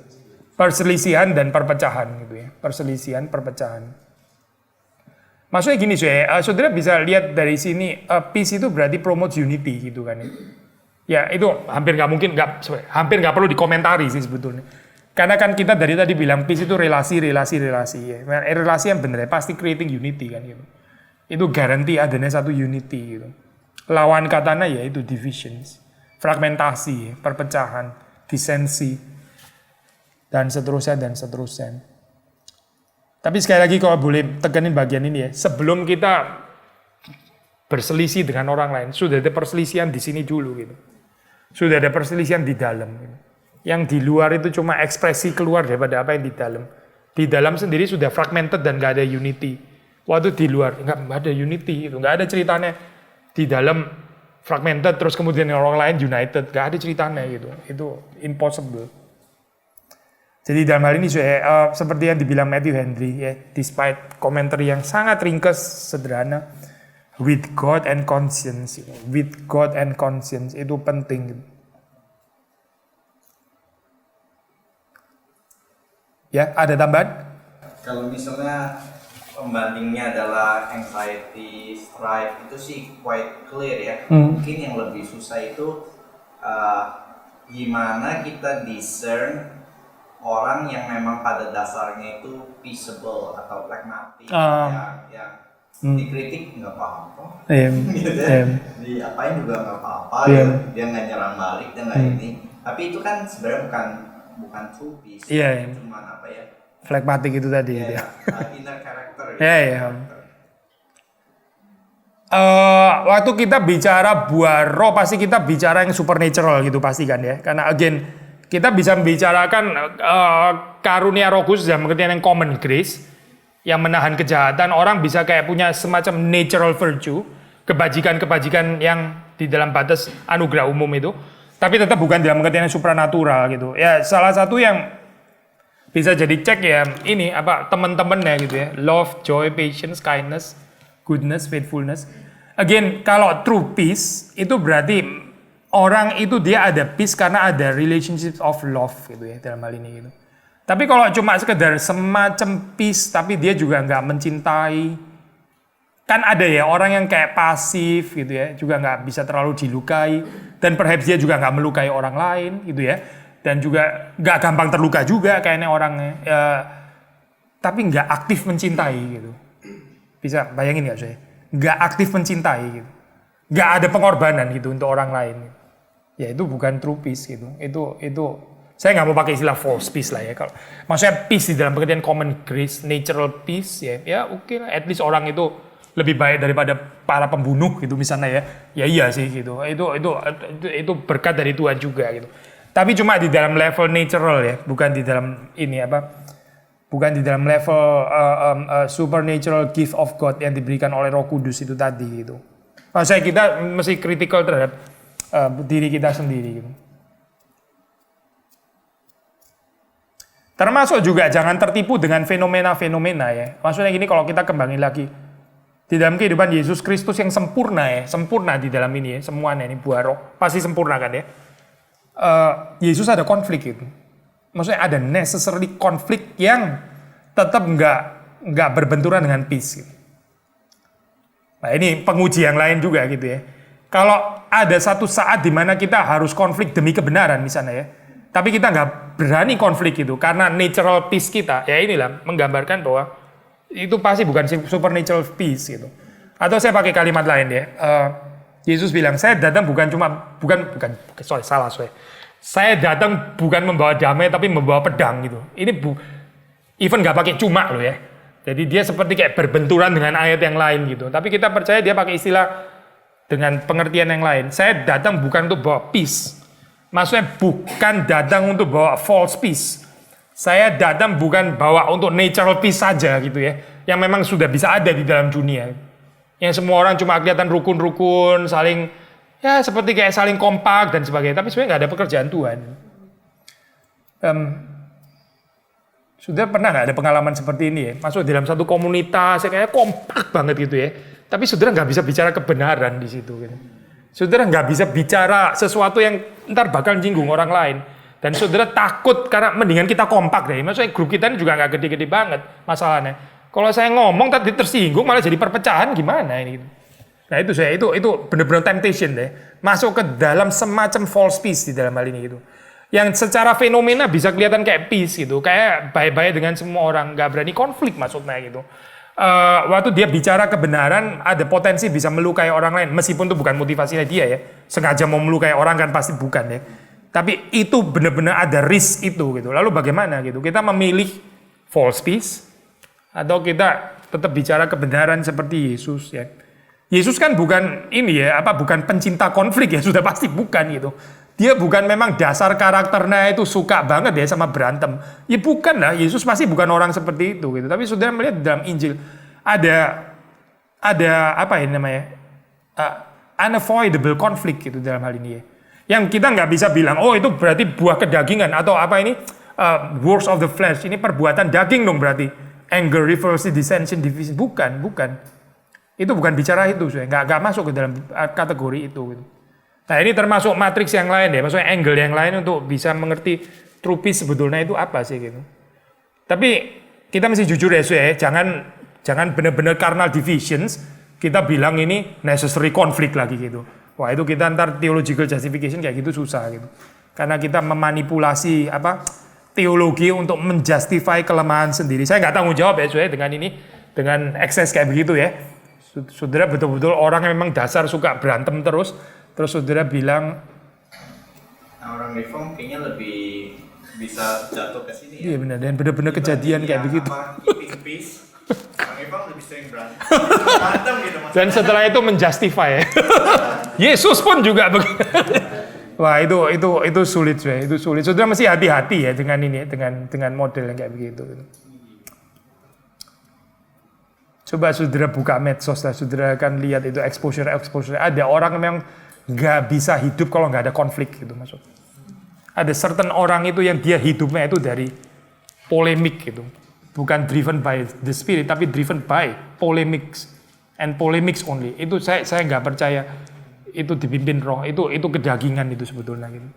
Perselisihan dan perpecahan gitu ya. Perselisihan, perpecahan. Maksudnya gini saudara bisa lihat dari sini peace itu berarti promote unity gitu kan ya. Ya itu hampir nggak perlu dikomentari sih sebetulnya. Karena kan kita dari tadi bilang peace itu relasi ya. Relasi yang benar ya pasti creating unity kan gitu. Itu garanti adanya satu unity gitu. Lawan katanya ya itu divisions, fragmentasi, perpecahan, disensi, dan seterusnya. Tapi sekali lagi kalau boleh teganin bagian ini ya, sebelum kita berselisih dengan orang lain, sudah ada perselisihan di sini dulu gitu. Sudah ada perselisihan di dalam. Gitu. Yang di luar itu cuma ekspresi keluar daripada apa yang di dalam. Di dalam sendiri sudah fragmented dan nggak ada unity. Waktu di luar nggak ada unity, itu nggak ada ceritanya. Di dalam fragmented terus kemudian orang lain united, nggak ada ceritanya gitu. Itu impossible. Jadi dalam hal ini seperti yang dibilang Matthew Henry ya, despite komentar yang sangat ringkas, sederhana, with God and conscience, with God and conscience itu penting. Ya, ada tambahan? Kalau misalnya pembandingnya adalah anxiety, strife, itu sih quite clear ya. Mungkin yang lebih susah itu gimana kita discern orang yang memang pada dasarnya itu peaceable atau pragmatik, yang Dikritik nggak apa-apa. Iya. Gitu Iya. ya. Diapain juga nggak apa-apa. Iya. Dia nggak nyerang balik, dia nggak ini. Tapi itu kan sebenarnya bukan true peace. Iya. Cuman apa ya? Flagmatic itu tadi. Ya, Ya. inner character. Iya, iya. Waktu kita bicara buah roh pasti kita bicara yang supernatural gitu pasti kan ya. Karena again kita bisa membicarakan karunia Roh Kudus dalam pengertian yang common grace yang menahan kejahatan. Orang bisa kayak punya semacam natural virtue, kebajikan-kebajikan yang di dalam batas anugerah umum itu, tapi tetap bukan dalam pengertian yang supranatural gitu. Ya salah satu yang bisa jadi cek ya ini apa teman-temannya gitu ya, love, joy, patience, kindness, goodness, faithfulness. Again, kalau true peace itu berarti orang itu dia ada peace karena ada relationship of love gitu ya dalam hal ini gitu. Tapi kalau cuma sekedar semacam peace tapi dia juga nggak mencintai, kan ada ya orang yang kayak pasif gitu ya, juga nggak bisa terlalu dilukai dan perhaps dia juga nggak melukai orang lain gitu ya, dan juga nggak gampang terluka juga kayaknya orangnya, tapi nggak aktif mencintai gitu. Bisa bayangin nggak saya? Nggak aktif mencintai gitu, nggak ada pengorbanan gitu untuk orang lain. Ya itu bukan true peace gitu. Itu saya nggak mau pakai istilah false peace lah ya. Kalau maksudnya peace di dalam pengertian common grace, natural peace ya oke lah. At least orang itu lebih baik daripada para pembunuh gitu misalnya ya. Ya iya sih gitu. Itu berkat dari Tuhan juga gitu. Tapi cuma di dalam level natural ya, bukan di dalam ini apa? Bukan di dalam level supernatural gift of God yang diberikan oleh Roh Kudus itu tadi gitu. Maksudnya kita mesti critical terhadap diri kita sendiri gitu. Termasuk juga jangan tertipu dengan fenomena-fenomena ya. Maksudnya gini, kalau kita kembangin lagi di dalam kehidupan Yesus Kristus yang sempurna ya, sempurna di dalam ini ya, semuanya ini buah roh pasti sempurna kan ya. Yesus ada konflik gitu. Maksudnya ada necessary konflik yang tetap nggak berbenturan dengan peace gitu. Nah ini penguji yang lain juga gitu ya. Kalau ada satu saat di mana kita harus konflik demi kebenaran misalnya ya, tapi kita nggak berani konflik itu karena natural peace kita, ya inilah menggambarkan bahwa itu pasti bukan supernatural peace gitu. Atau saya pakai kalimat lain ya, Yesus bilang saya datang saya datang bukan membawa damai tapi membawa pedang gitu. Ini even nggak pakai cuma loh ya. Jadi dia seperti kayak berbenturan dengan ayat yang lain gitu. Tapi kita percaya dia pakai istilah dengan pengertian yang lain. Saya datang bukan untuk bawa peace. Maksudnya bukan datang untuk bawa false peace. Saya datang bukan bawa untuk natural peace saja gitu ya. Yang memang sudah bisa ada di dalam dunia. Yang semua orang cuma kelihatan rukun-rukun, saling ya seperti kayak saling kompak dan sebagainya. Tapi sebenarnya nggak ada pekerjaan Tuhan. Sudah pernah nggak ada pengalaman seperti ini ya? Masuk dalam satu komunitas, kayak kompak banget gitu ya. Tapi saudara nggak bisa bicara kebenaran di situ. Gitu. Saudara nggak bisa bicara sesuatu yang ntar bakal nyinggung orang lain. Dan saudara takut karena mendingan kita kompak deh. Maksudnya grup kita ini juga nggak gede-gede banget masalahnya. Kalau saya ngomong tadi tersinggung malah jadi perpecahan gimana ini? Nah itu benar-benar temptation deh. Masuk ke dalam semacam false peace di dalam hal ini gitu. Yang secara fenomena bisa kelihatan kayak peace gitu, kayak baik-baik dengan semua orang, nggak berani konflik maksudnya gitu. Waktu dia bicara kebenaran, ada potensi bisa melukai orang lain, meskipun itu bukan motivasinya dia ya, sengaja mau melukai orang kan pasti bukan ya. Tapi itu benar-benar ada risk itu gitu. Lalu bagaimana gitu? Kita memilih false peace atau kita tetap bicara kebenaran seperti Yesus ya. Yesus kan bukan ini ya, bukan pencinta konflik ya, sudah pasti bukan gitu. Dia bukan memang dasar karakternya itu suka banget ya sama berantem. Ya bukan lah, Yesus pasti bukan orang seperti itu gitu. Tapi sudah melihat dalam Injil ada apa ya namanya? Unavoidable conflict gitu dalam hal ini ya. Yang kita nggak bisa bilang, oh itu berarti buah kedagingan atau apa ini works of the flesh. Ini perbuatan daging dong berarti. Anger, reverse, dissension, division. Bukan. Itu bukan bicara itu, nggak masuk ke dalam kategori itu gitu. Nah ini termasuk matriks yang lain ya, maksudnya angle yang lain untuk bisa mengerti true peace sebetulnya itu apa sih gitu. Tapi kita mesti jujur ya, jangan benar-benar carnal divisions, kita bilang ini necessary conflict lagi gitu. Wah itu kita ntar theological justification kayak gitu susah gitu. Karena kita memanipulasi teologi untuk menjustify kelemahan sendiri. Saya nggak tanggung jawab ya dengan ini, dengan ekses kayak begitu ya. Saudara betul-betul orang yang memang dasar suka berantem terus saudara bilang, orang reform kayaknya lebih bisa jatuh ke sini ya. iya benar, dan benar-benar kejadian kayak begitu. Keeping peace, orang reform lebih sering berantem gitu maksudnya. Dan setelah itu menjustify ya. Yesus pun juga begitu. Wah itu sulit ya, itu sulit. Saudara mesti hati-hati ya dengan ini, dengan model yang kayak begitu. Coba saudara buka medsos lah, saudara akan lihat itu exposure. Ada orang yang nggak bisa hidup kalau nggak ada konflik gitu maksud. Ada certain orang itu yang dia hidupnya itu dari polemik gitu, bukan driven by the spirit, tapi driven by polemics and polemics only. Itu saya nggak percaya itu dipimpin roh, itu kedagingan itu sebetulnya gitu.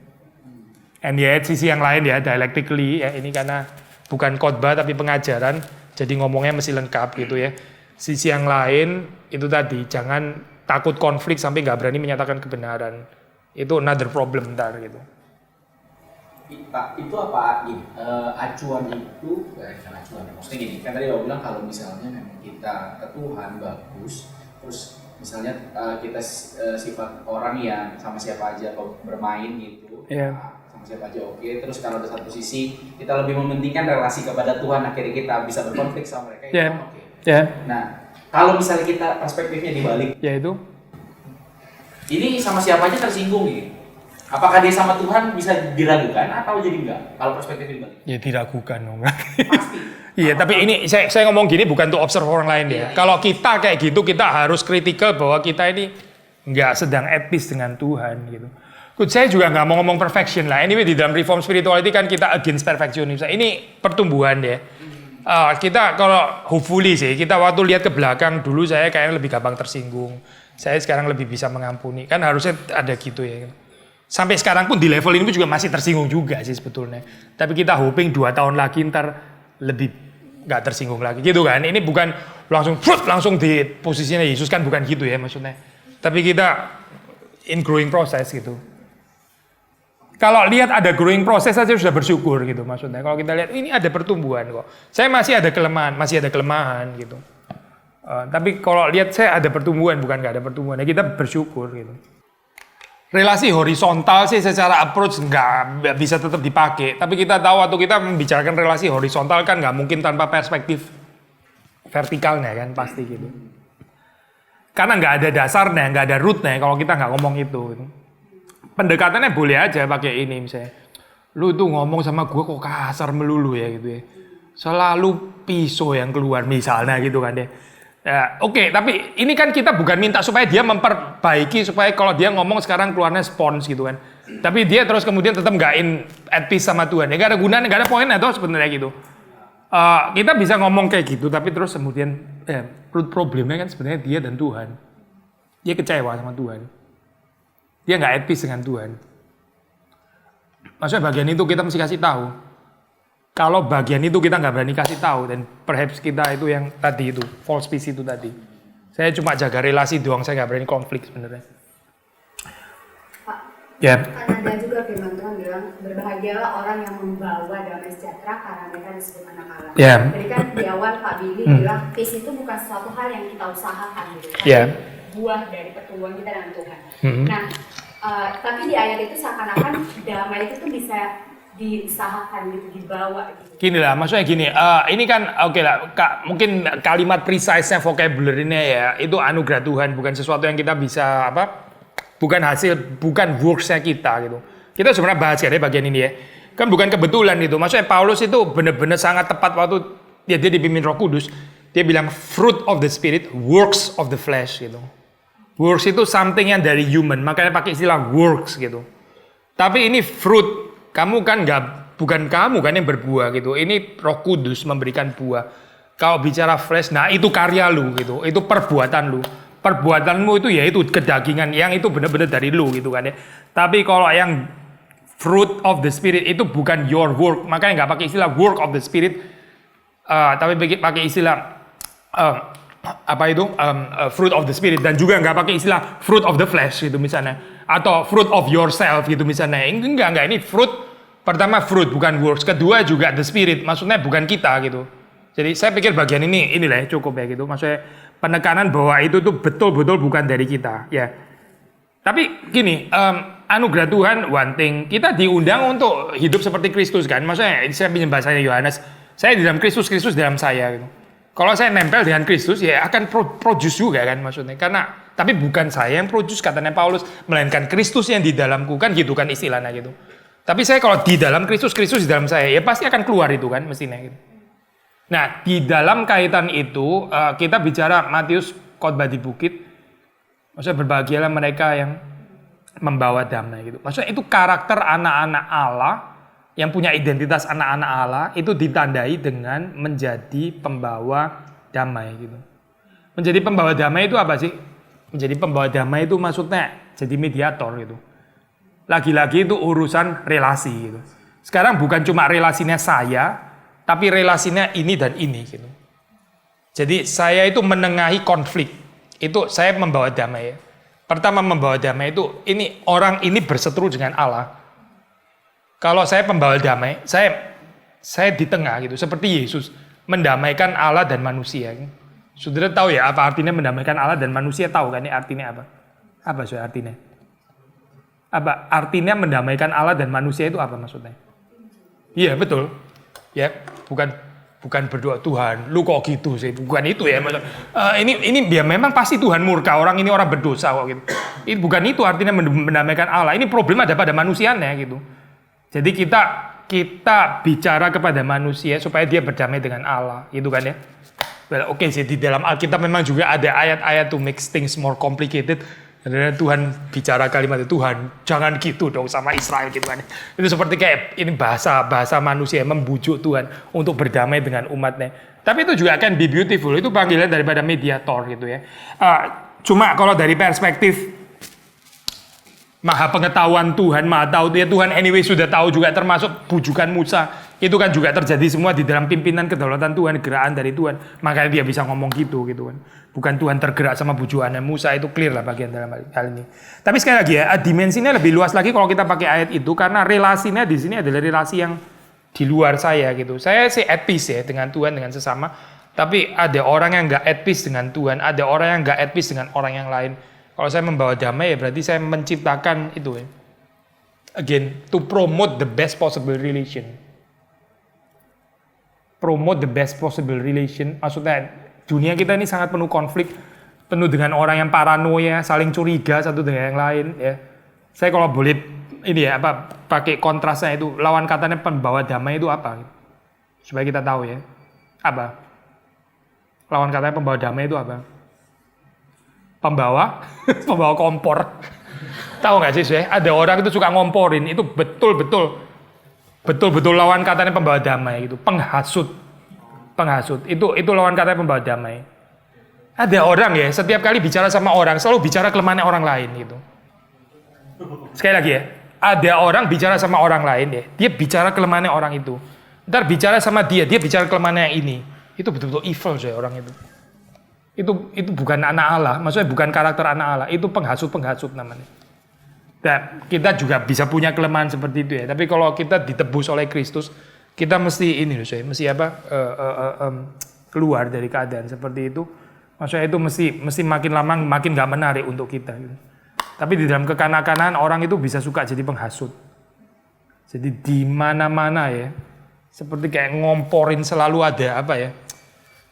And yet sisi yang lain ya dialectically ya, ini karena bukan khotbah tapi pengajaran, jadi ngomongnya mesti lengkap gitu ya. Sisi yang lain itu tadi, jangan takut konflik sampai nggak berani menyatakan kebenaran. Itu another problem ntar gitu. Pak, itu apa acuan itu, bukan acuan, maksudnya gini, kan tadi Bapak bilang kalau misalnya memang kita ke Tuhan bagus, terus misalnya kita sifat orang yang sama siapa aja kalau bermain gitu, sama siapa aja oke, terus kalau ada satu sisi kita lebih mementingkan relasi kepada Tuhan, akhirnya kita bisa berkonflik sama mereka, itu oke. Nah, kalau misalnya kita perspektifnya dibalik, yaitu ini sama siapa aja tersinggung gitu. Apakah dia sama Tuhan bisa diragukan atau jadi enggak? Kalau perspektifnya dibalik? ya diragukan dong. Pasti. Iya, tapi ini saya ngomong gini bukan untuk observe orang lain ya. Kalau kita kayak gitu, kita harus kritikal bahwa kita ini nggak sedang etis dengan Tuhan gitu. Saya juga nggak mau ngomong perfection lah. Anyway, di dalam reform spirituality kan kita against perfectionism. Ini pertumbuhan ya. Kita kalau hopefully sih, kita waktu lihat ke belakang dulu saya kayaknya lebih gampang tersinggung. Saya sekarang lebih bisa mengampuni. Kan harusnya ada gitu ya. Sampai sekarang pun di level ini juga masih tersinggung juga sih sebetulnya. Tapi kita hoping 2 tahun lagi ntar lebih nggak tersinggung lagi gitu kan. Ini bukan langsung di posisinya Yesus kan, bukan gitu ya maksudnya. Tapi kita in growing process gitu. Kalau lihat ada growing process saja sudah bersyukur gitu maksudnya. Kalau kita lihat ini ada pertumbuhan kok. Saya masih ada kelemahan gitu. Tapi kalau lihat saya ada pertumbuhan, bukan nggak ada pertumbuhan. Ya kita bersyukur gitu. Relasi horizontal sih secara approach nggak bisa tetap dipakai. Tapi kita tahu waktu kita membicarakan relasi horizontal kan nggak mungkin tanpa perspektif vertikalnya kan pasti gitu. Karena nggak ada dasarnya, nggak ada rootnya kalau kita nggak ngomong itu. Gitu. Pendekatannya boleh aja pakai ini misalnya. Lu tuh ngomong sama gue kok kasar melulu ya gitu ya. Selalu pisau yang keluar misalnya gitu kan ya. Oke, tapi ini kan kita bukan minta supaya dia memperbaiki supaya kalau dia ngomong sekarang keluarnya spons gitu kan. Tapi dia terus kemudian tetap nggak at peace sama Tuhan. Ya nggak ada gunanya, nggak ada poinnya tuh sebenarnya gitu. Kita bisa ngomong kayak gitu, tapi terus kemudian root problemnya kan sebenarnya dia dan Tuhan. Dia kecewa sama Tuhan. Dia nggak at peace dengan Tuhan. Maksudnya bagian itu kita mesti kasih tahu. Kalau bagian itu kita nggak berani kasih tahu, dan perhaps kita itu yang tadi itu, false peace itu tadi. Saya cuma jaga relasi doang, saya nggak berani konflik sebenarnya. Pak, kan ada juga firman Tuhan bilang, berbahagialah orang yang membawa damai sejahtera karena mereka disebut anak Allah. Jadi kan di awal Pak Billy bilang, peace itu bukan sesuatu hal yang kita usahakan gitu. Buah dari pertumbuhan kita dengan Tuhan. Nah, tapi di ayat itu seakan-akan damai itu tuh bisa diusahakan gitu, dibawa gitu. Gini lah, maksudnya gini, ini kan oke lah, mungkin kalimat precise-nya, vocabulary-nya ya, itu anugerah Tuhan, bukan sesuatu yang kita bisa bukan hasil, bukan works-nya kita gitu. Kita sebenarnya bahas ya bagian ini ya, kan bukan kebetulan gitu. Maksudnya Paulus itu benar-benar sangat tepat waktu dia dipimpin Roh Kudus, dia bilang fruit of the spirit, works of the flesh gitu. Works itu something yang dari human, makanya pakai istilah works gitu. Tapi ini fruit. Kamu kan bukan kamu kan yang berbuah gitu. Ini Roh Kudus memberikan buah. Kalau bicara flesh, nah itu karya lu gitu. Itu perbuatan lu. Perbuatanmu itu ya itu kedagingan yang itu benar-benar dari lu gitu kan ya. Tapi kalau yang fruit of the spirit itu bukan your work. Makanya nggak pakai istilah work of the spirit. Tapi pakai istilah fruit of the spirit, dan juga nggak pakai istilah fruit of the flesh gitu misalnya, atau fruit of yourself gitu misalnya. Enggak, ini fruit. Pertama fruit bukan works, kedua juga the spirit, maksudnya bukan kita gitu. Jadi saya pikir bagian inilah ya, cukup ya gitu. Maksudnya penekanan bahwa itu tuh betul-betul bukan dari kita ya. Tapi gini, anugerah Tuhan one thing, kita diundang untuk hidup seperti Kristus kan. Maksudnya saya pinjam bahasanya Yohanes, saya di dalam Kristus, Kristus dalam saya gitu. Kalau saya nempel dengan Kristus ya akan produce juga kan maksudnya. Tapi bukan saya yang produce katanya Paulus, melainkan Kristus yang di dalamku kan gitu kan istilahnya gitu. Tapi saya kalau di dalam Kristus, Kristus di dalam saya ya pasti akan keluar itu kan mestinya gitu. Nah, di dalam kaitan itu, kita bicara Matius khotbah di bukit, maksudnya berbahagialah mereka yang membawa damai gitu. Maksudnya itu karakter anak-anak Allah, yang punya identitas anak-anak Allah, itu ditandai dengan menjadi pembawa damai gitu. Menjadi pembawa damai itu apa sih? Menjadi pembawa damai itu maksudnya jadi mediator gitu. Lagi-lagi itu urusan relasi gitu. Sekarang bukan cuma relasinya saya, tapi relasinya ini dan ini gitu. Jadi saya itu menengahi konflik. Itu saya membawa damai ya. Pertama membawa damai itu orang ini berseteru dengan Allah. Kalau saya pembawa damai, saya di tengah gitu. Seperti Yesus mendamaikan Allah dan manusia. Saudara tahu ya apa artinya mendamaikan Allah dan manusia, tahu kan ini artinya apa? Apa sih artinya? Apa artinya mendamaikan Allah dan manusia itu apa maksudnya? Iya betul. Ya, bukan berdoa Tuhan, lu kok gitu sih, bukan itu ya. Ini ya memang pasti Tuhan murka, orang ini orang berdosa kok gitu. Ini bukan itu artinya mendamaikan Allah. Ini problem ada pada manusianya gitu. Jadi kita bicara kepada manusia supaya dia berdamai dengan Allah, gitu kan ya. Well, oke sih di dalam Alkitab memang juga ada ayat-ayat to make things more complicated. Dan Tuhan bicara kalimat itu, Tuhan jangan gitu dong sama Israel gitu kan. Itu seperti kayak ini bahasa manusia membujuk Tuhan untuk berdamai dengan umatnya. Tapi itu juga akan be beautiful, itu panggilan daripada mediator gitu ya. Cuma kalau dari perspektif maha pengetahuan Tuhan, maha tahu ya Tuhan anyway sudah tahu juga termasuk bujukan Musa. Itu kan juga terjadi semua di dalam pimpinan kedaulatan Tuhan, gerakan dari Tuhan. Makanya dia bisa ngomong gitu kan. Bukan Tuhan tergerak sama bujukannya Musa, itu clear lah bagian dalam hal ini. Tapi sekali lagi ya, dimensinya lebih luas lagi kalau kita pakai ayat itu karena relasinya di sini adalah relasi yang di luar saya gitu. Saya sih at peace ya dengan Tuhan, dengan sesama. Tapi ada orang yang nggak at peace dengan Tuhan, ada orang yang nggak at peace dengan orang yang lain. Kalau saya membawa damai ya berarti saya menciptakan itu ya. Again, to promote the best possible relation. Promote the best possible relation. Maksudnya dunia kita ini sangat penuh konflik, penuh dengan orang yang paranoia, saling curiga satu dengan yang lain ya. Saya kalau boleh ini ya pakai kontrasnya itu, lawan katanya pembawa damai itu apa? Supaya kita tahu ya. Apa? Lawan katanya pembawa damai itu apa? Pembawa kompor. Tahu nggak sih saya? Ada orang itu suka ngomporin, itu betul-betul lawan katanya pembawa damai itu, penghasut. Itu lawan katanya pembawa damai. Ada orang ya, setiap kali bicara sama orang selalu bicara kelemahan orang lain gitu. Sekali lagi ya, ada orang bicara sama orang lain ya, dia bicara kelemahan orang itu. Ntar bicara sama dia bicara kelemahan yang ini. Itu betul-betul evil saya orang itu. Itu bukan anak Allah, maksudnya bukan karakter anak Allah, itu penghasut namanya. Dan kita juga bisa punya kelemahan seperti itu ya. Tapi kalau kita ditebus oleh Kristus, kita mesti keluar dari keadaan seperti itu. Maksudnya itu mesti makin lama makin gak menarik untuk kita. Gitu. Tapi di dalam kekanak-kanakan orang itu bisa suka jadi penghasut. Jadi di mana-mana ya, seperti kayak ngomporin selalu ada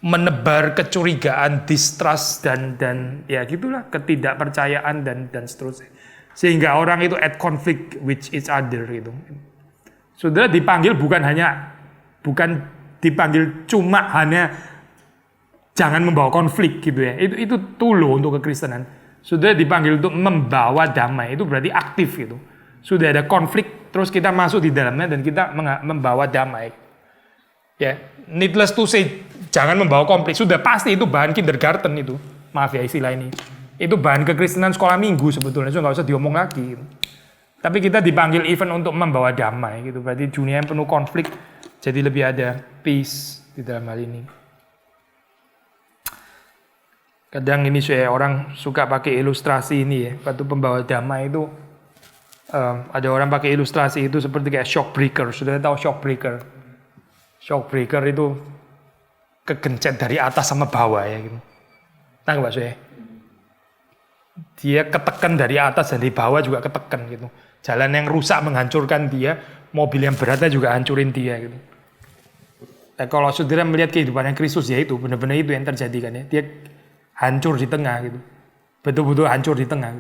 menebar kecurigaan, distrust dan ya gitulah, ketidakpercayaan dan seterusnya. Sehingga orang itu at conflict with each other gitu. Saudara dipanggil bukan dipanggil cuma hanya jangan membawa konflik gitu ya. Itu tulo untuk kekristenan. Saudara dipanggil untuk membawa damai, itu berarti aktif gitu. Sudah ada konflik, terus kita masuk di dalamnya dan kita membawa damai. Ya, needless to say, jangan membawa konflik. Sudah pasti itu bahan kindergarten itu. Maaf ya istilah ini. Itu bahan kekristenan sekolah minggu sebetulnya, so nggak usah diomong lagi. Gitu. Tapi kita dipanggil event untuk membawa damai, gitu. Berarti dunia yang penuh konflik, jadi lebih ada peace di dalam hal ini. Kadang ini saya orang suka pakai ilustrasi ini ya, waktu pembawa damai itu ada orang pakai ilustrasi itu seperti kayak shock breaker. Sudah tahu shock breaker? Shock breaker itu kegencet dari atas sama bawah ya gitu. Tangkap maksudnya? Dia ketekan dari atas dan dari bawah juga ketekan gitu. Jalan yang rusak menghancurkan dia, mobil yang beratnya juga hancurin dia gitu. Nah, kalau saudara melihat kehidupan yang Kristus ya itu benar-benar itu yang terjadi kan ya. Dia hancur di tengah gitu. Betul-betul hancur di tengah.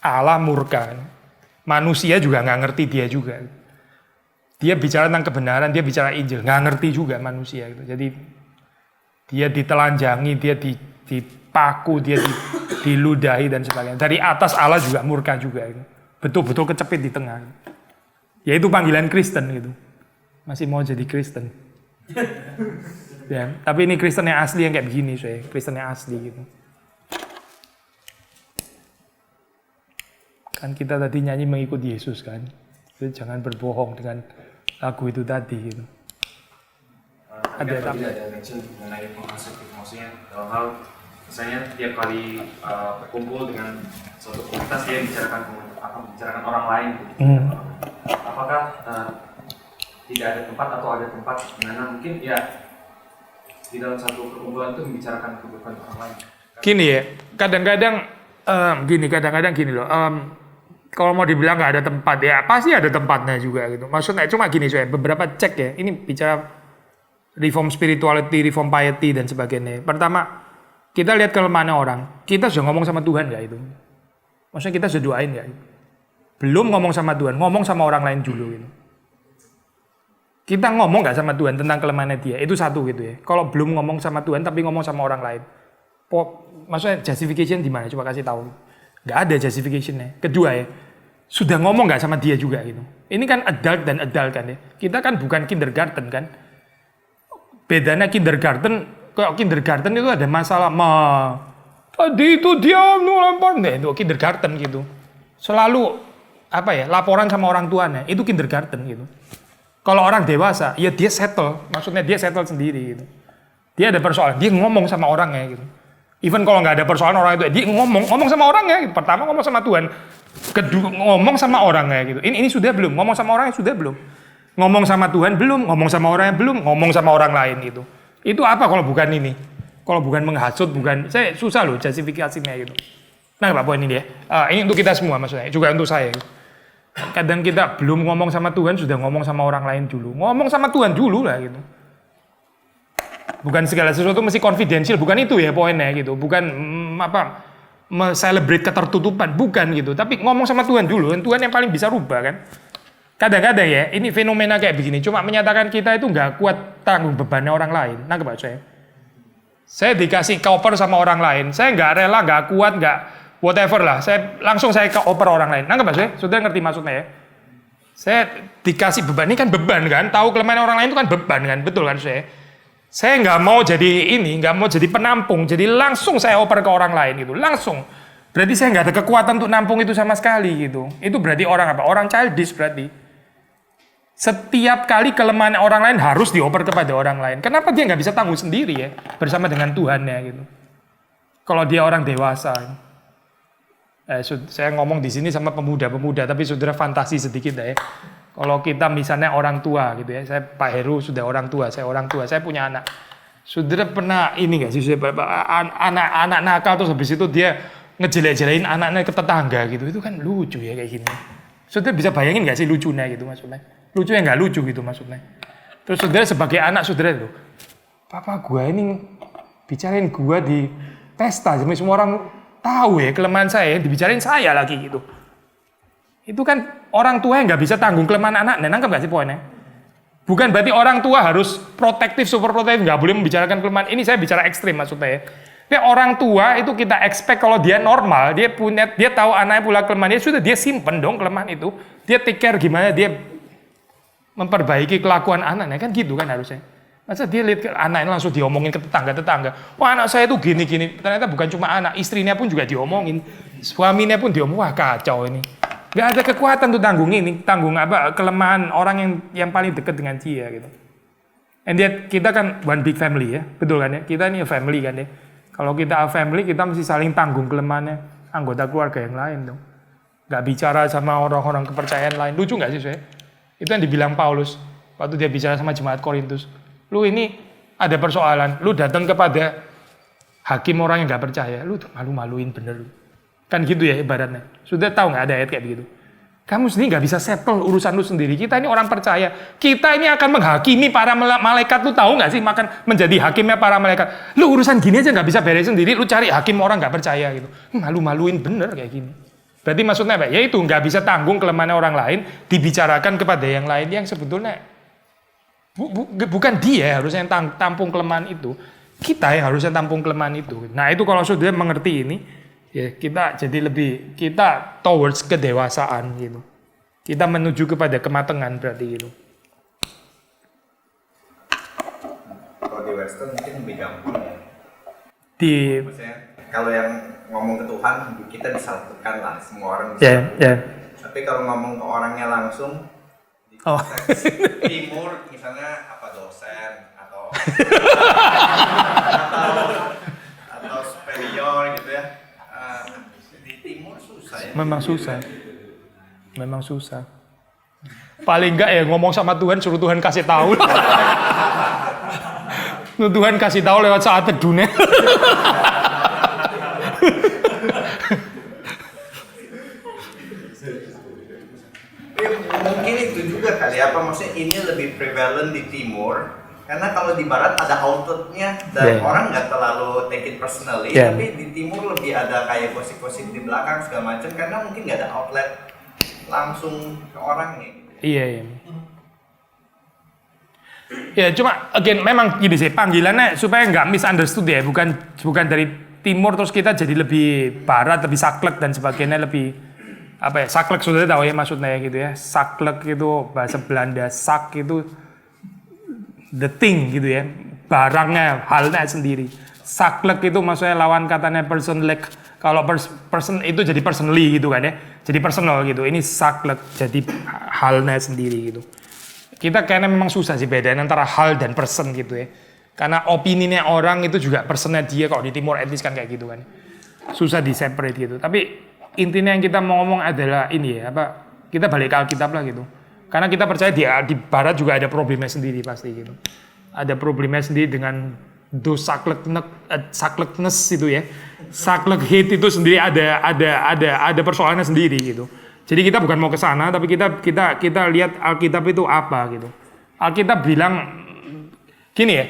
Allah murka. Kan? Manusia juga nggak ngerti dia juga. Dia bicara tentang kebenaran, dia bicara Injil, nggak ngerti juga manusia gitu. Jadi dia ditelanjangi, dia dipaku, dia diludahi dan sebagainya. Dari atas Allah juga murka juga gitu. Betul-betul kecepit di tengah. Ya itu panggilan Kristen gitu. Masih mau jadi Kristen. Ya, tapi ini Kristen yang asli yang kayak begini, saya. Kristen yang asli gitu. Kan kita tadi nyanyi mengikuti Yesus kan. Jadi jangan berbohong dengan lagu itu tadi gitu. Ada mention mengenai positif, maksudnya dalam hal misalnya tiap kali berkumpul dengan suatu komunitas dia membicarakan orang lain gitu. Apakah tidak ada tempat atau ada tempat di mana mungkin ya di dalam satu perkumpulan itu membicarakan kebutuhan orang lain? Gini ya, kadang-kadang gini loh. Kalau mau dibilang nggak ada tempat ya pasti ada tempatnya juga gitu. Maksudnya cuma gini saya beberapa cek ya. Ini bicara reform spirituality, reform piety dan sebagainya. Pertama kita lihat kelemahan orang. Kita sudah ngomong sama Tuhan nggak itu? Maksudnya kita sudah doain nggak? Belum ngomong sama Tuhan, ngomong sama orang lain dulu gitu. Kita ngomong nggak sama Tuhan tentang kelemahannya dia? Itu satu gitu ya. Kalau belum ngomong sama Tuhan tapi ngomong sama orang lain, maksudnya justification di mana? Coba kasih tahu. Nggak ada justificationnya. Kedua ya, sudah ngomong nggak sama dia juga gitu. Ini kan adult dan adult kan ya. Kita kan bukan kindergarten kan. Bedanya kindergarten, kalau kindergarten itu ada masalah tadi itu dia lempar, nah itu kindergarten gitu. Selalu laporan sama orang tuanya, itu kindergarten gitu. Kalau orang dewasa, ya dia settle, maksudnya dia settle sendiri gitu. Dia ada persoalan, dia ngomong sama orangnya gitu. Even kalau nggak ada persoalan orang itu, dia ngomong sama orangnya. Gitu. Pertama ngomong sama Tuhan, kedua ngomong sama orangnya gitu. Ini sudah belum, ngomong sama orangnya sudah belum. Ngomong sama Tuhan belum, ngomong sama orangnya belum, ngomong sama orang lain gitu. Itu apa kalau bukan ini? Kalau bukan menghasut, bukan, saya susah loh justifikasinya gitu. Nah Pak poin ini ya, ini untuk kita semua maksudnya, juga untuk saya. Gitu. Kadang kita belum ngomong sama Tuhan, sudah ngomong sama orang lain dulu. Ngomong sama Tuhan dulu lah gitu. Bukan segala sesuatu mesti confidential, bukan itu ya poinnya gitu. Bukan celebrate ketertutupan, bukan gitu. Tapi ngomong sama Tuhan dulu, Tuhan yang paling bisa rubah kan. Kadang-kadang ya, ini fenomena kayak begini, cuma menyatakan kita itu nggak kuat tanggung bebannya orang lain. Nangkep Pak saya? Saya dikasih koper sama orang lain, saya nggak rela, nggak kuat, nggak whatever lah. Saya langsung koper orang lain. Nangkep Pak saya? Sudah ngerti maksudnya ya? Saya dikasih beban, ini kan beban kan? Tahu kelemahan orang lain itu kan beban kan? Betul kan saya? Saya nggak mau jadi nggak mau jadi penampung, jadi langsung saya oper ke orang lain gitu, langsung. Berarti saya nggak ada kekuatan untuk nampung itu sama sekali gitu. Itu berarti orang apa? Orang childish berarti. Setiap kali kelemahan orang lain harus dioper kepada orang lain. Kenapa dia nggak bisa tanggung sendiri ya bersama dengan Tuhannya gitu? Kalau dia orang dewasa. Saya ngomong di sini sama pemuda-pemuda, tapi saudara fantasi sedikit ya. Kalau kita misalnya orang tua gitu ya, saya Pak Heru sudah orang tua, saya punya anak. Saudara pernah ini nggak sih, anak nakal terus habis itu dia ngejelek-jelekin anaknya ke tetangga gitu, itu kan lucu ya kayak gini. Saudara bisa bayangin nggak sih lucunya gitu maksudnya? Lucu yang nggak lucu gitu maksudnya. Terus saudara sebagai anak saudara itu, papa gua ini bicarain gua di pesta, jadi semua orang tahu ya kelemahan saya, dibicarain saya lagi gitu. Itu kan orang tua yang nggak bisa tanggung kelemahan anaknya, nangkep nggak sih poinnya? Bukan berarti orang tua harus protektif, super protektif, nggak boleh membicarakan kelemahan. Ini saya bicara ekstrim maksudnya ya. Tapi orang tua itu kita expect kalau dia normal, dia tahu anaknya pula kelemahan, sudah dia simpen dong kelemahan itu. Dia take care gimana dia memperbaiki kelakuan anaknya, kan gitu kan harusnya. Masa dia lihat anaknya langsung diomongin ke tetangga-tetangga. Wah anak saya tuh gini-gini. Ternyata bukan cuma anak, istrinya pun juga diomongin. Suaminya pun diomongin, wah kacau ini. Gak ada kekuatan tuh tanggung kelemahan orang yang paling dekat dengan dia gitu. And yet kita kan one big family ya, betul kan ya? Kita ini family kan ya. Kalau kita family kita mesti saling tanggung kelemahannya anggota keluarga yang lain dong. Gak bicara sama orang-orang kepercayaan lain. Lucu gak sih saya? Itu yang dibilang Paulus waktu dia bicara sama jemaat Korintus. Lu ini ada persoalan, lu datang kepada hakim orang yang nggak percaya, lu tuh malu-maluin bener. Kan gitu ya ibaratnya. Sudah tahu nggak ada ayat kayak begitu? Kamu sendiri nggak bisa settle urusan lu sendiri. Kita ini orang percaya. Kita ini akan menghakimi para malaikat. Lu tahu nggak sih menjadi hakimnya para malaikat? Lu urusan gini aja nggak bisa beres sendiri. Lu cari hakim orang nggak percaya gitu. Malu-maluin bener kayak gini. Berarti maksudnya apa? Ya itu nggak bisa tanggung kelemahan orang lain dibicarakan kepada yang lain yang sebetulnya bukan dia harusnya yang tampung kelemahan itu. Kita yang harusnya tampung kelemahan itu. Nah itu kalau sudah mengerti ini. Ya, kita jadi kita towards kedewasaan gitu. Kita menuju kepada kematangan berarti gitu. Kalau di Western mungkin lebih gampang ya. Maksudnya, kalau yang ngomong ke Tuhan kita bisa lakukan lah, semua orang bisa. Tapi kalau ngomong ke orangnya langsung di timur misalnya dosen atau superior gitu ya. Di timur susah ya. Memang susah. Paling enggak ya ngomong sama Tuhan, suruh Tuhan kasih tahu. Tuhan kasih tahu lewat saat teduhnya. Mungkin itu juga kali maksudnya ini lebih prevalent di timur. Karena kalau di barat ada outletnya dan orang nggak terlalu take it personally, tapi di timur lebih ada kayak gosip-gosip di belakang segala macam karena mungkin nggak ada outlet langsung ke orangnya. Iya. Ya cuma again memang gini sih panggilannya supaya nggak misunderstood ya, bukan dari timur terus kita jadi lebih barat, lebih saklek dan sebagainya, lebih saklek sudah tahu ya maksudnya gitu ya. Saklek itu bahasa Belanda, sak itu the thing gitu ya, barangnya, halnya sendiri. Saklek itu maksudnya lawan katanya personlek. Kalau person itu jadi personally gitu kan ya, jadi personal gitu. Ini saklek jadi halnya sendiri gitu. Kita kayaknya memang susah sih bedain antara hal dan person gitu ya. Karena opininya orang itu juga personnya dia, kalau di timur etis kan kayak gitu kan. Susah di separate gitu. Tapi intinya yang kita mau ngomong adalah ini ya, kita balik ke Alkitab lah gitu. Karena kita percaya di barat juga ada problemnya sendiri pasti gitu. Ada problemnya sendiri dengan saklekness itu ya. Saklek hate itu sendiri ada persoalannya sendiri gitu. Jadi kita bukan mau ke sana tapi kita lihat Alkitab itu apa gitu. Alkitab bilang gini ya,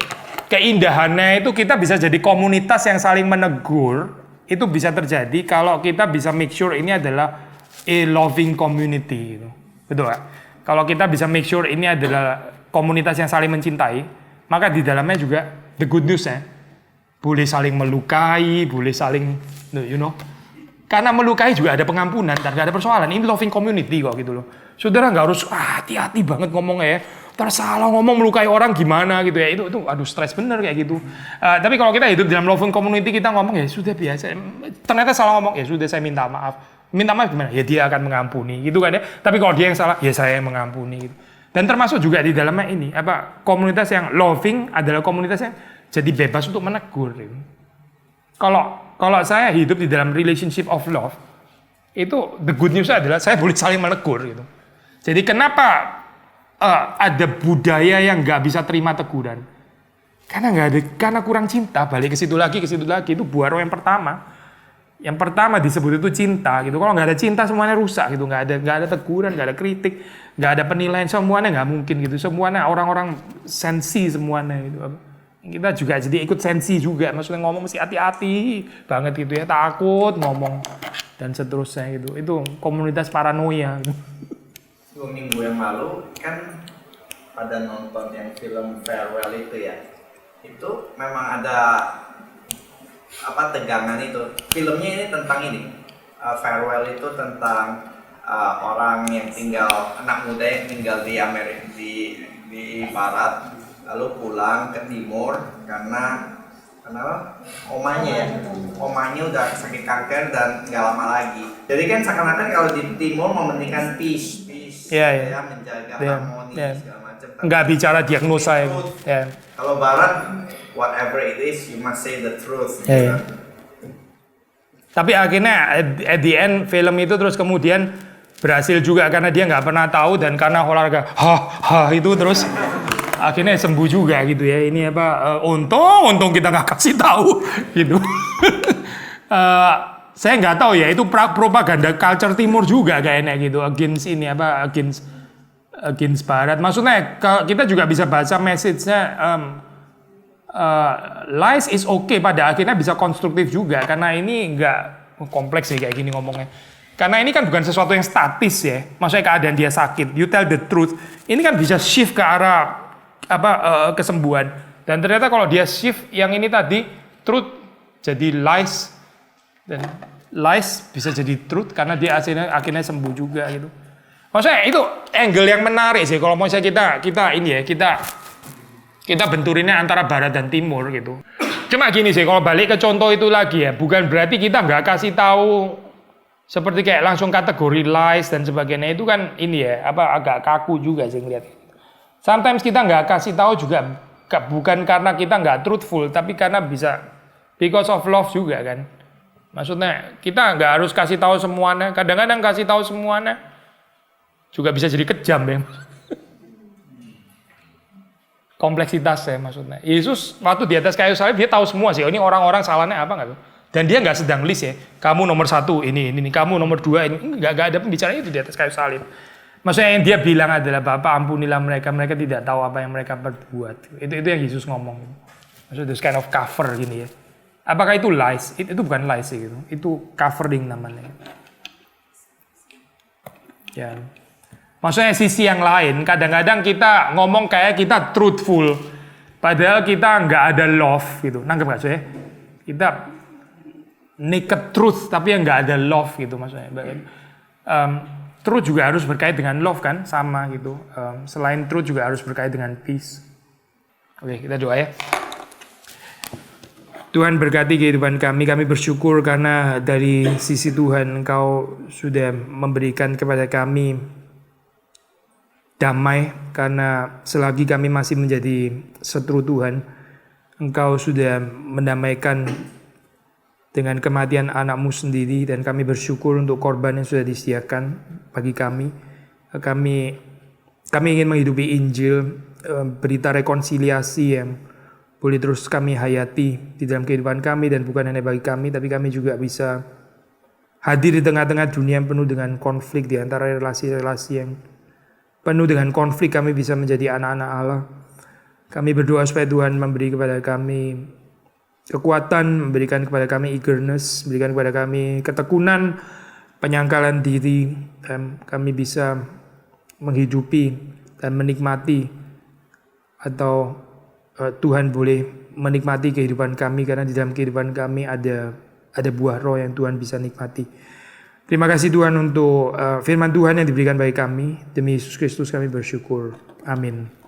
keindahannya itu kita bisa jadi komunitas yang saling menegur. Itu bisa terjadi kalau kita bisa make sure ini adalah a loving community gitu. Betul gak? Kalau kita bisa make sure ini adalah komunitas yang saling mencintai, maka di dalamnya juga the good news ya. Boleh saling melukai, boleh saling, karena melukai juga ada pengampunan dan gak ada persoalan. Ini loving community kok gitu loh. Saudara nggak harus hati-hati banget ngomongnya ya. Tersalah ngomong melukai orang gimana gitu ya. Itu aduh stres bener kayak gitu. Tapi kalau kita hidup dalam loving community kita ngomong ya sudah biasa. Ternyata salah ngomong ya sudah saya minta maaf. Minta maaf gimana? Ya dia akan mengampuni gitu kan ya. Tapi kalau dia yang salah, ya saya yang mengampuni gitu. Dan termasuk juga di dalamnya ini, komunitas yang loving adalah komunitas yang jadi bebas untuk menegur. Gitu. Kalau saya hidup di dalam relationship of love, itu the good news adalah saya boleh saling menegur gitu. Jadi kenapa ada budaya yang nggak bisa terima teguran? Karena kurang cinta. Balik ke situ lagi itu buah roh yang pertama. Yang pertama disebut itu cinta gitu. Kalau nggak ada cinta semuanya rusak gitu. Nggak ada teguran, nggak ada kritik, nggak ada penilaian, semuanya nggak mungkin gitu. Semuanya orang-orang sensi semuanya gitu. Kita juga jadi ikut sensi juga. Maksudnya ngomong mesti hati-hati banget gitu ya, takut ngomong dan seterusnya gitu. Itu komunitas paranoia gitu. 2 minggu yang lalu kan pada nonton yang film Farewell itu ya. Itu memang ada tegangan itu. Filmnya ini tentang ini. Farewell itu tentang orang yang anak muda yang tinggal di Amerika di barat lalu pulang ke timur karena omanya udah sakit kanker dan nggak lama lagi. Jadi kan seakan-akan kalau di timur mementingkan peace ya, menjaga harmoni segala macam. Nggak bicara diagnosa ya. Kalau barat whatever it is you must say the truth. Tapi akhirnya at the end film itu terus kemudian berhasil juga karena dia nggak pernah tahu dan karena olahraga itu terus akhirnya sembuh juga gitu ya. Ini apa? Untung kita nggak kasih tahu gitu. Saya nggak tahu ya, itu propaganda culture timur juga kayaknya gitu, against ini apa, against barat. Maksudnya kita juga bisa baca message-nya, lies is okay, pada akhirnya bisa konstruktif juga, karena ini nggak kompleks sih kayak gini ngomongnya. Karena ini kan bukan sesuatu yang statis ya, maksudnya keadaan dia sakit, you tell the truth, ini kan bisa shift ke arah kesembuhan. Dan ternyata kalau dia shift yang ini tadi, truth jadi lies, dan lies bisa jadi truth karena dia akhirnya sembuh juga gitu. Maksudnya itu angle yang menarik sih kalau misalnya kita benturinnya antara barat dan timur gitu. Cuma gini sih, kalau balik ke contoh itu lagi ya, bukan berarti kita nggak kasih tahu seperti kayak langsung kategori lies dan sebagainya, itu kan ini ya agak kaku juga sih ngeliat. Sometimes kita nggak kasih tahu juga bukan karena kita nggak truthful, tapi karena bisa because of love juga kan. Maksudnya kita nggak harus kasih tahu semuanya. Kadang-kadang kasih tahu semuanya juga bisa jadi kejam ya. Kompleksitas ya maksudnya. Yesus waktu di atas kayu salib dia tahu semua sih. Oh, ini orang-orang salahnya apa nggak tuh? Dan dia nggak sedang list ya. Kamu nomor 1 ini, kamu nomor 2 ini. Nggak ada pembicaraan itu di atas kayu salib. Maksudnya yang dia bilang adalah Bapa ampunilah mereka tidak tahu apa yang mereka perbuat. Itu yang Yesus ngomong. Maksudnya itu kind of cover gini ya. Apakah itu lies? Itu bukan lies sih gitu. Itu covering namanya. Ya. Maksudnya sisi yang lain, kadang-kadang kita ngomong kayak kita truthful, padahal kita nggak ada love gitu. Nangkep nggak sih? Kita naked truth, tapi yang nggak ada love gitu maksudnya. Truth juga harus berkait dengan love kan, sama gitu. Selain truth juga harus berkait dengan peace. Oke, kita doa ya. Tuhan berkati kehidupan kami bersyukur karena dari sisi Tuhan Engkau sudah memberikan kepada kami damai, karena selagi kami masih menjadi setru Tuhan, Engkau sudah mendamaikan dengan kematian anakmu sendiri, dan kami bersyukur untuk korban yang sudah disediakan bagi kami. Kami ingin menghidupi Injil, berita rekonsiliasi yang boleh terus kami hayati di dalam kehidupan kami, dan bukan hanya bagi kami, tapi kami juga bisa hadir di tengah-tengah dunia yang penuh dengan konflik, di antara relasi-relasi yang penuh dengan konflik. Kami bisa menjadi anak-anak Allah. Kami berdoa supaya Tuhan memberi kepada kami kekuatan, memberikan kepada kami eagerness, memberikan kepada kami ketekunan, penyangkalan diri, dan kami bisa menghidupi dan menikmati, atau Tuhan boleh menikmati kehidupan kami, karena di dalam kehidupan kami ada buah roh yang Tuhan bisa nikmati. Terima kasih Tuhan untuk firman Tuhan yang diberikan bagi kami. Demi Yesus Kristus kami bersyukur. Amin.